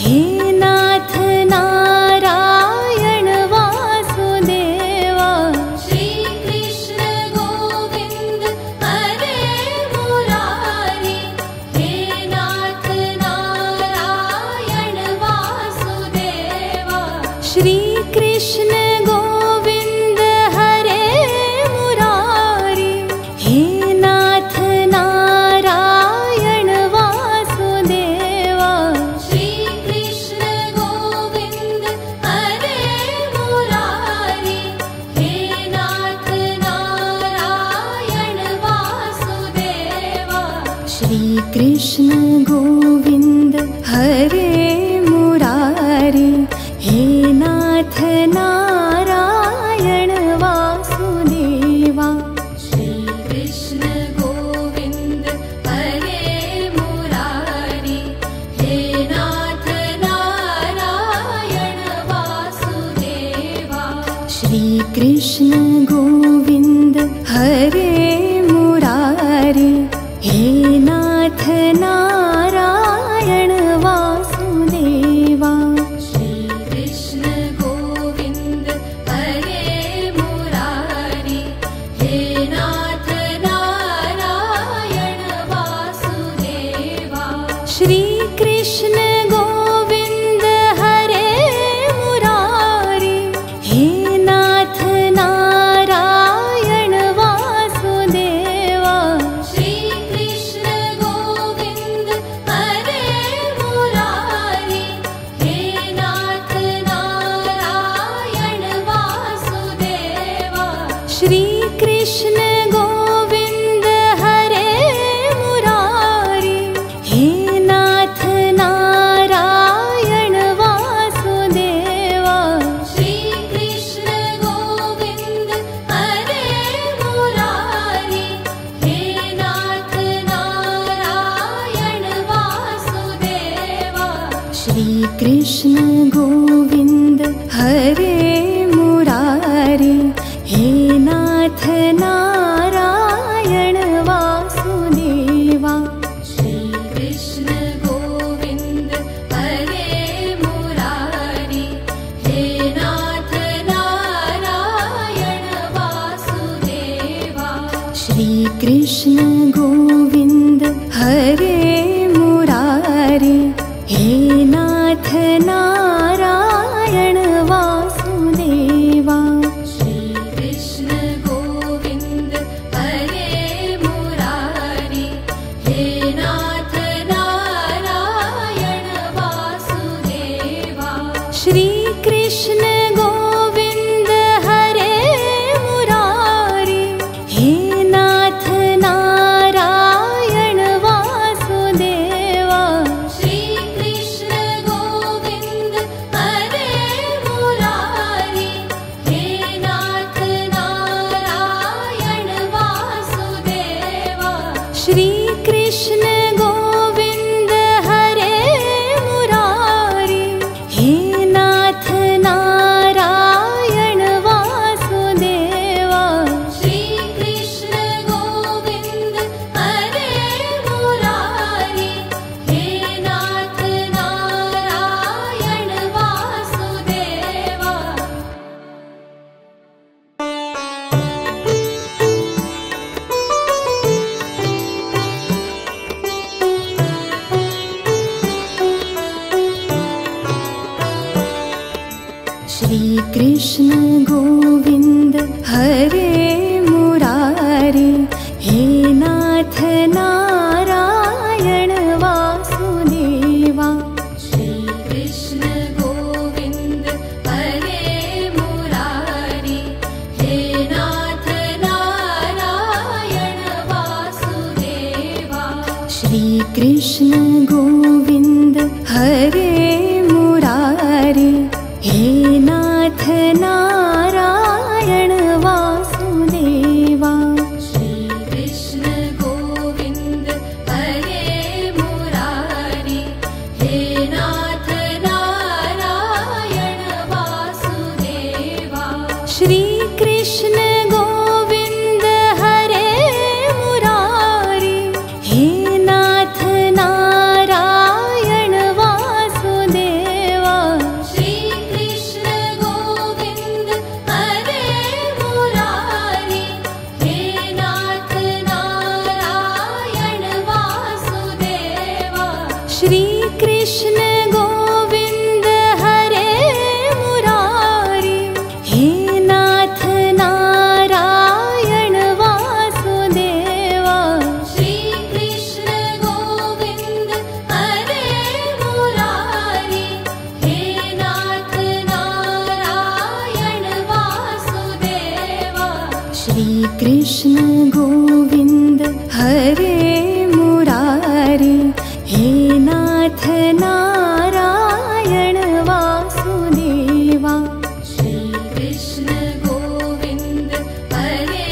हे नाथ नारायण वासुदेवा। श्री कृष्ण गोविंद हरे मुरारी, हे नाथ नारायण वासुदेवा। श्री कृष्ण गोविंद हरे मुरारी, हे नाथ नारायण वासुदेवा। श्री कृष्ण गोविंद हरे मुरारी, हे नाथ नारायण वासुदेवा। श्री कृष्ण गोविंद हरे मुरारी, हे नाथ नारायण वासुदेवा। श्री कृष्ण गोविंद हरे मुरारी, हे नाथ नारायण वासुदेवा। श्री कृष्ण गोविंद हरे मुरारी, हे नाथ नारायण वासुदेवा। श्री कृष्ण गोविंद हरे मुरारी, हे नाथ नारायण वासुदेवा। श्री कृष्ण गोविंद हरे मुरारी, हे नाथ नारायण वासुदेवा। श्री कृष्ण गोविंद हरे मुरारी, हे नाथ नारायण वासुदेवा। श्री कृष्ण गोविंद हरे मुरारी, हे नाथ नारायण वासुदेवा। श्री कृष्ण गोविंद हरे मुरारी, हे नाथ नारायण वासुदेवा। श्री कृष्ण गोविंद हरे मुरारी, हे नाथ नारायण वासुदेवा। श्री कृष्ण गोविंद हरे मुरारी, हे नाथ नारायण वासुदेवा। श्री कृष्ण गोविंद हरे मुरारी, हे नाथ नारायण श्री कृष्ण गोविंद हरे मुरारी, हे नाथ नारायण वासुदेवा। श्री कृष्ण गोविंद हरे मुरारी, हे नाथ नारायण वासुदेवा। श्री कृष्ण गोविंद हरे मुरारी, हे नाथ नारायण वासुदेवा। श्री कृष्ण गोविंद हरे मुरारी, हे नाथ नारायण वासुदेवा। श्री कृष्ण गोविंद हरे मुरारी, हे नाथ नारायण वासुदेवा। श्री कृष्ण गोविंद हरे मुरारी, हे नाथ नारायण वासुदेवा। श्री कृष्ण गोविंद हरे मुरारी, हे नाथ नारायण वासुदेवा। श्री कृष्ण गोविंद हरे मुरारी, हे नाथ नारायण वासुदेवा। श्री कृष्ण गोविंद हरे मुरारी, हे नाथ नारायण वासुदेवा। श्री कृष्ण गोविंद हरे मुरारी, हे नाथ नारायण वासुदेवा। श्री कृष्ण गोविंद हरे मुरारी, हे नाथ नारायण वासुदेवा। श्री कृष्ण गोविंद हरे मुरारी, हे नाथ नारायण वासुदेवा। श्री कृष्ण गोविंद हरे मुरारी, हे नाथ नारायण वासुदेवा। श्री कृष्ण गोविंद हरे मुरारी, हे नाथ नारायण वासुदेवा। श्री कृष्ण गोविंद हरे मुरारी, हे नाथ नारायण वासुदेवा। श्री कृष्ण गोविंद हरे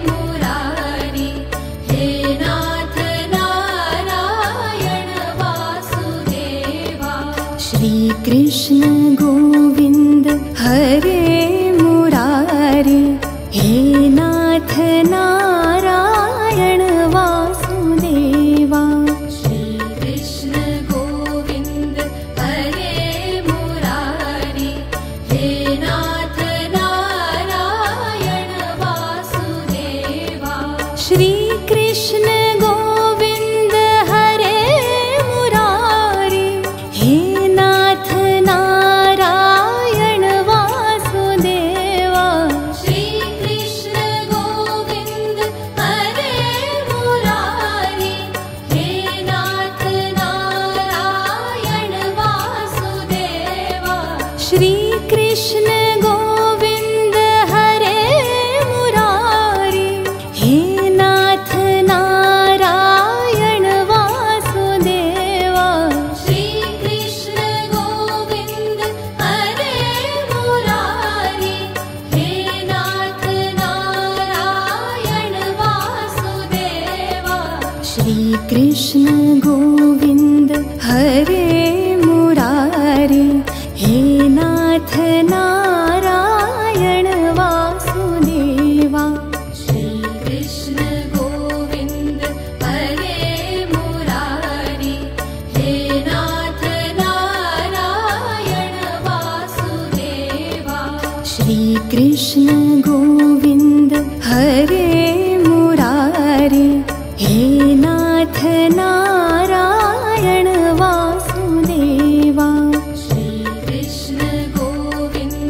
मुरारी, हे नाथ नारायण वासुदेवा। श्री कृष्ण गोविंद हरे मुरारी, हे नाथ नारायण वासुदेवा। श्री कृष्ण गोविंद हरे मुरारी, हे नाथ नारायण वासुदेवा। श्री कृष्ण गोविंद हरे मुरारी, हे नाथ नारायण वासुदेवा। श्री कृष्ण गोविंद हरे मुरारी, हे नाथ नारायण वासुदेवा। श्री कृष्ण गोविंद हरे मुरारी, हे नाथ नारायण वासुदेवा। श्री कृष्ण गोविंद हरे मुरारी, हे नाथ नारायण वासुदेवा। श्री कृष्ण गोविंद हरे मुरारी, हे नाथ नारायण वासुदेवा। श्री कृष्ण गोविंद हरे मुरारी, हे नाथ नारायण वासुदेवा। श्री कृष्ण गोविंद हरे मुरारी, हे नाथ नारायण वासुदेवा। श्री कृष्ण गोविंद हरे मुरारी, हे नाथ नारायण वासुदेवा। श्री कृष्ण गोविंद हरे मुरारी, हे नाथ नारायण वासुदेवा। श्री कृष्ण गोविंद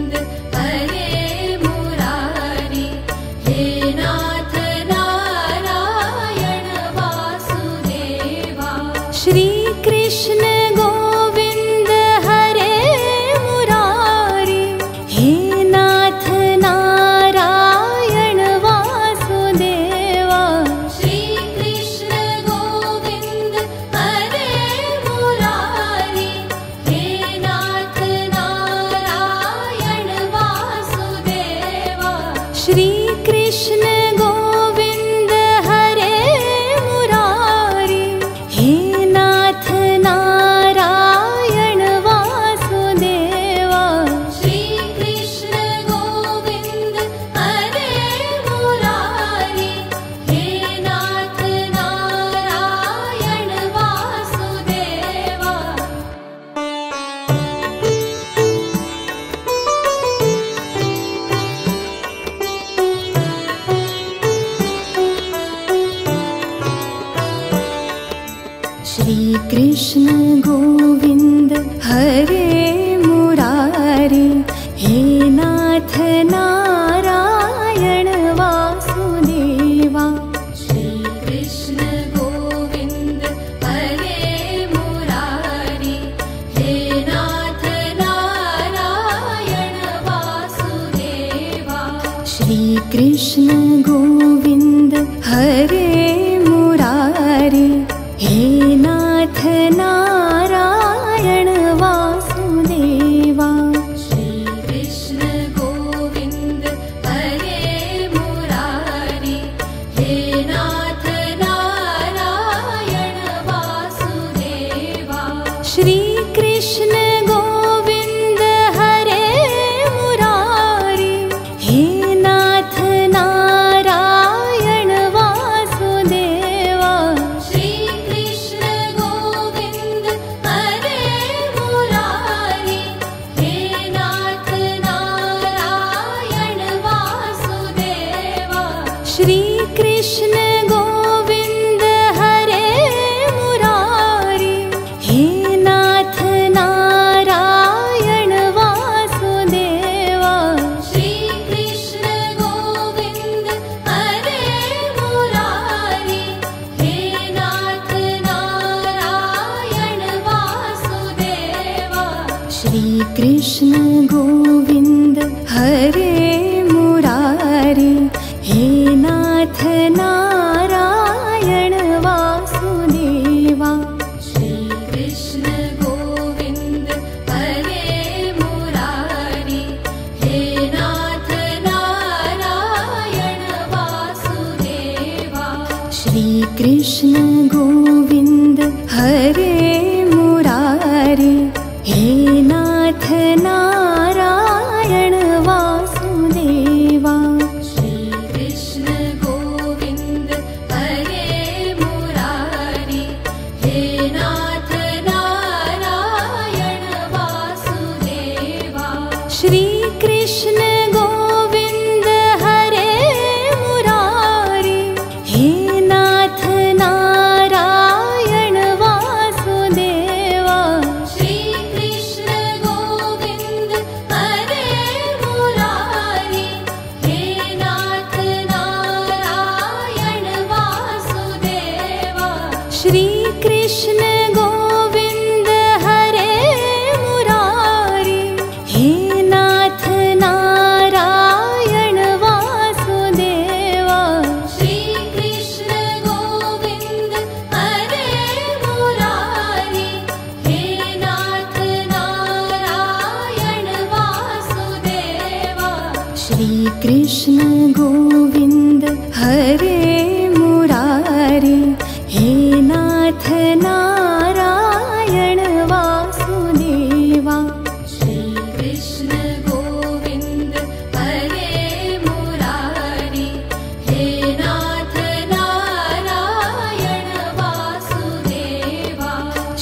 कृष्ण गोविन्द हरे मुरारी हे नाथ नारायण वासुदेवा श्री कृष्ण गोविन्द हरे मुरारी हे नाथ नारायण वासुदेवा श्री कृष्ण गोविन्द हरे मुरारी हे नाथ नारायण वासुदेवा श्री कृष्ण गोविन्द हरे मुरारी हे नाथ नारायण वासुदेवा श्री कृष्ण गोविन्द हरे मुरारी हे नाथ नारायण वासुदेवा श्री कृष्ण गोविन्द हरे मुरारी हे नाथ नारायण वासुदेवा श्री कृष्ण गोविन्द हरे मुरारी हे नाथ नारायण वासुदेवा श्री कृष्ण गोविन्द हरे मुरारी हे नाथ नारायण वासुदेवा श्री कृष्ण गोविन्द हरे मुरारी हे नाथ नारायण वासुदेवा श्री कृष्ण गोविन्द हरे मुरारी हे नाथ नारायण वासुदेवा श्री कृष्ण गोविन्द हरे मुरारी हे नाथ नारायण वासुदेवा श्री कृष्ण गोविन्द हरे मुरारी हे नाथ नारायण वासुदेवा श्री कृष्ण गोविन्द हरे मुरारी हे नाथ नारायण वासुदेवा श्री कृष्ण गोविन्द हरे मुरारी हे नाथ नारायण वासुदेवा श्री कृष्ण गोविन्द हरे मुरारी हे नाथ नारायण वासुदेवा श्री कृष्ण गोविन्द हरे मुरारी हे नाथ नारायण वासुदेवा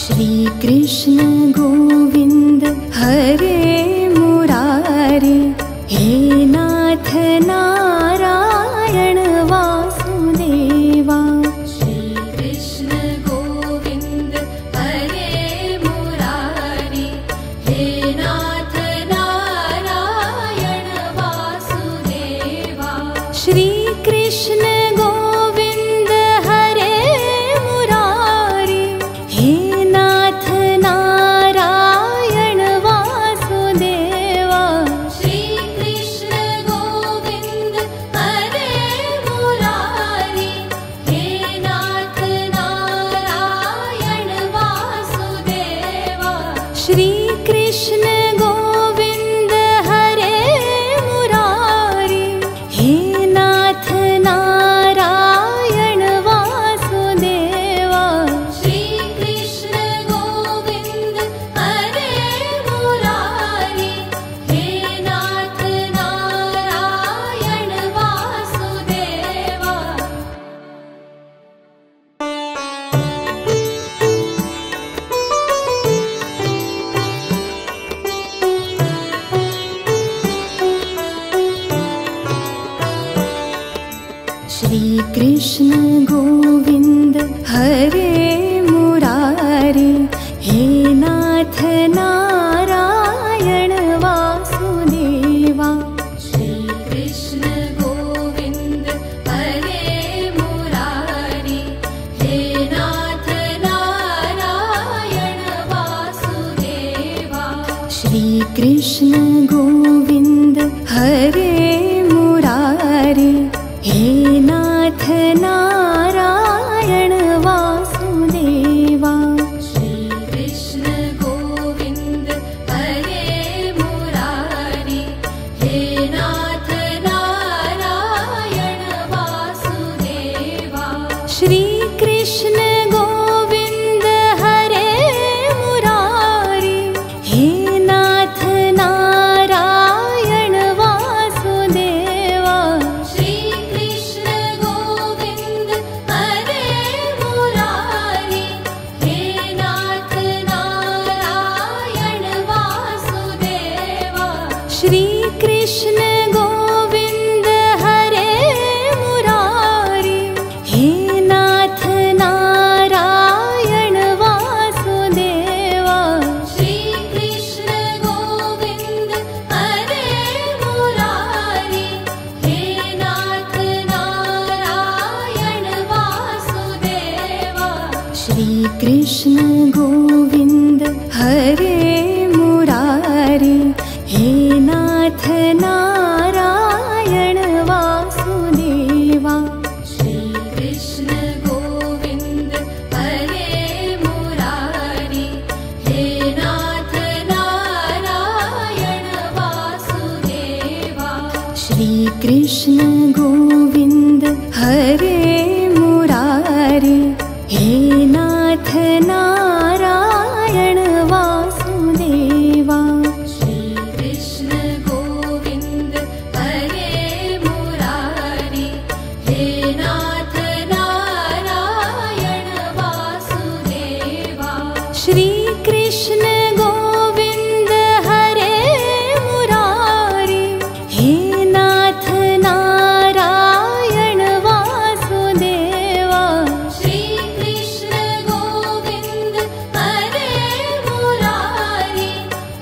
श्री कृष्ण गोविन्द हरे मुरारी हे नाथ नारायण वासुदेवा श्री कृष्ण गोविन्द हरे मुरारी हे नाथ नारायण वासुदेवा श्री कृष्ण गोविन्द हरे मुरारी हे नाथ नारायण वासुदेवा श्री कृष्ण गोविन्द हरे मुरारी हे नाथ नारायण वासुदेवा श्री कृष्ण गोविन्द हरे मुरारी हे नाथ नारायण वासुदेवा श्री कृष्ण गोविन्द हरे मुरारी हे नाथ नारायण वासुदेवा श्री कृष्ण गोविन्द हरे मुरारी हे नाथ नारायण वासुदेवा श्री कृष्ण गोविन्द हरे मुरारी हे नाथ नारायण वासुदेवा श्री कृष्ण गोविन्द हरे मुरारी मुरारी, हे नाथ नारायण वासुदेवा। श्री कृष्ण गोविंद हरे मुरारी, हे नाथ नारायण वासुदेवा। श्री कृष्ण गोविंद हरे मुरारी, हे नाथ नारायण वासुदेवा। श्री कृष्ण गोविंद हरे मुरारी, हे नाथ नारायण वासुदेवा। श्री कृष्ण गोविंद हरे मुरारी, हे नाथ नारायण वासुदेवा। श्री कृष्ण गोविंद हरे मुरारी, हे नाथ नारायण वासुदेवा। श्री कृष्ण गोविंद हरे मुरारी, हे नाथ नारायण वासुदेवा। श्री कृष्ण गोविंद हरे मुरारी, हे नाथ नारायण वासुदेवा। श्री कृष्ण गोविंद हरे मुरारी, हे नाथ नारायण वासुदेवा। श्री कृष्ण गोविंद हरे मुरारी, हे नाथ नारायण वासुदेवा। श्री कृष्ण गोविंद हरे मुरारी, हे नाथ नारायण वासुदेवा। श्री कृष्ण गोविंद हरे मुरारी,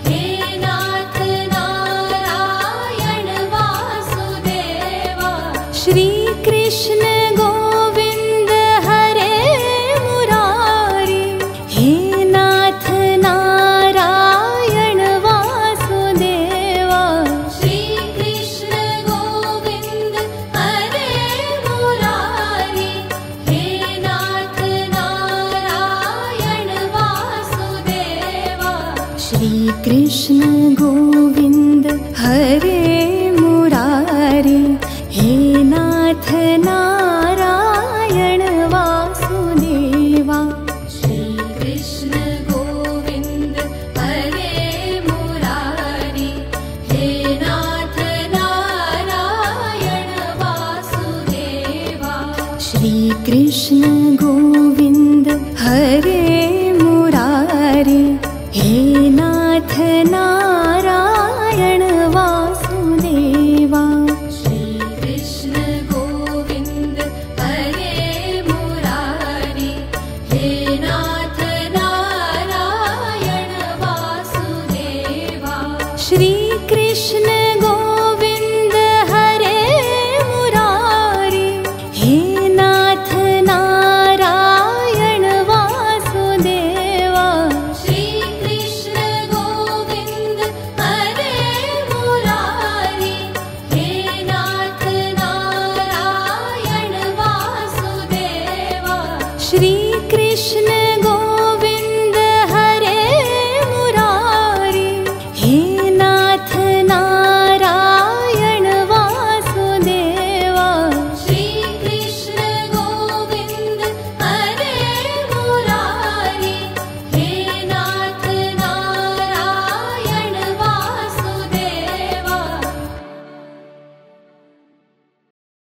हे नाथ नारायण वासुदेवा। श्री कृष्ण गोविंद हरे मुरारी, हे नाथ नारायण वासुदेवा। श्री कृष्ण गोविंद हरे मुरारी, हे नाथ नारायण वासुदेवा। श्री कृष्ण गोविंद हरे मुरारी, हे नाथ नारायण वासुदेवा। श्री कृष्ण गोविंद हरे मुरारी, हे नाथ नारायण वासुदेवा। श्री कृष्ण गोविंद हरे मुरारी, हे नाथ नारायण वासुदेवा। श्री कृष्ण गोविंद हरे मुरारी, हे नाथ नारायण वासुदेवा। श्री कृष्ण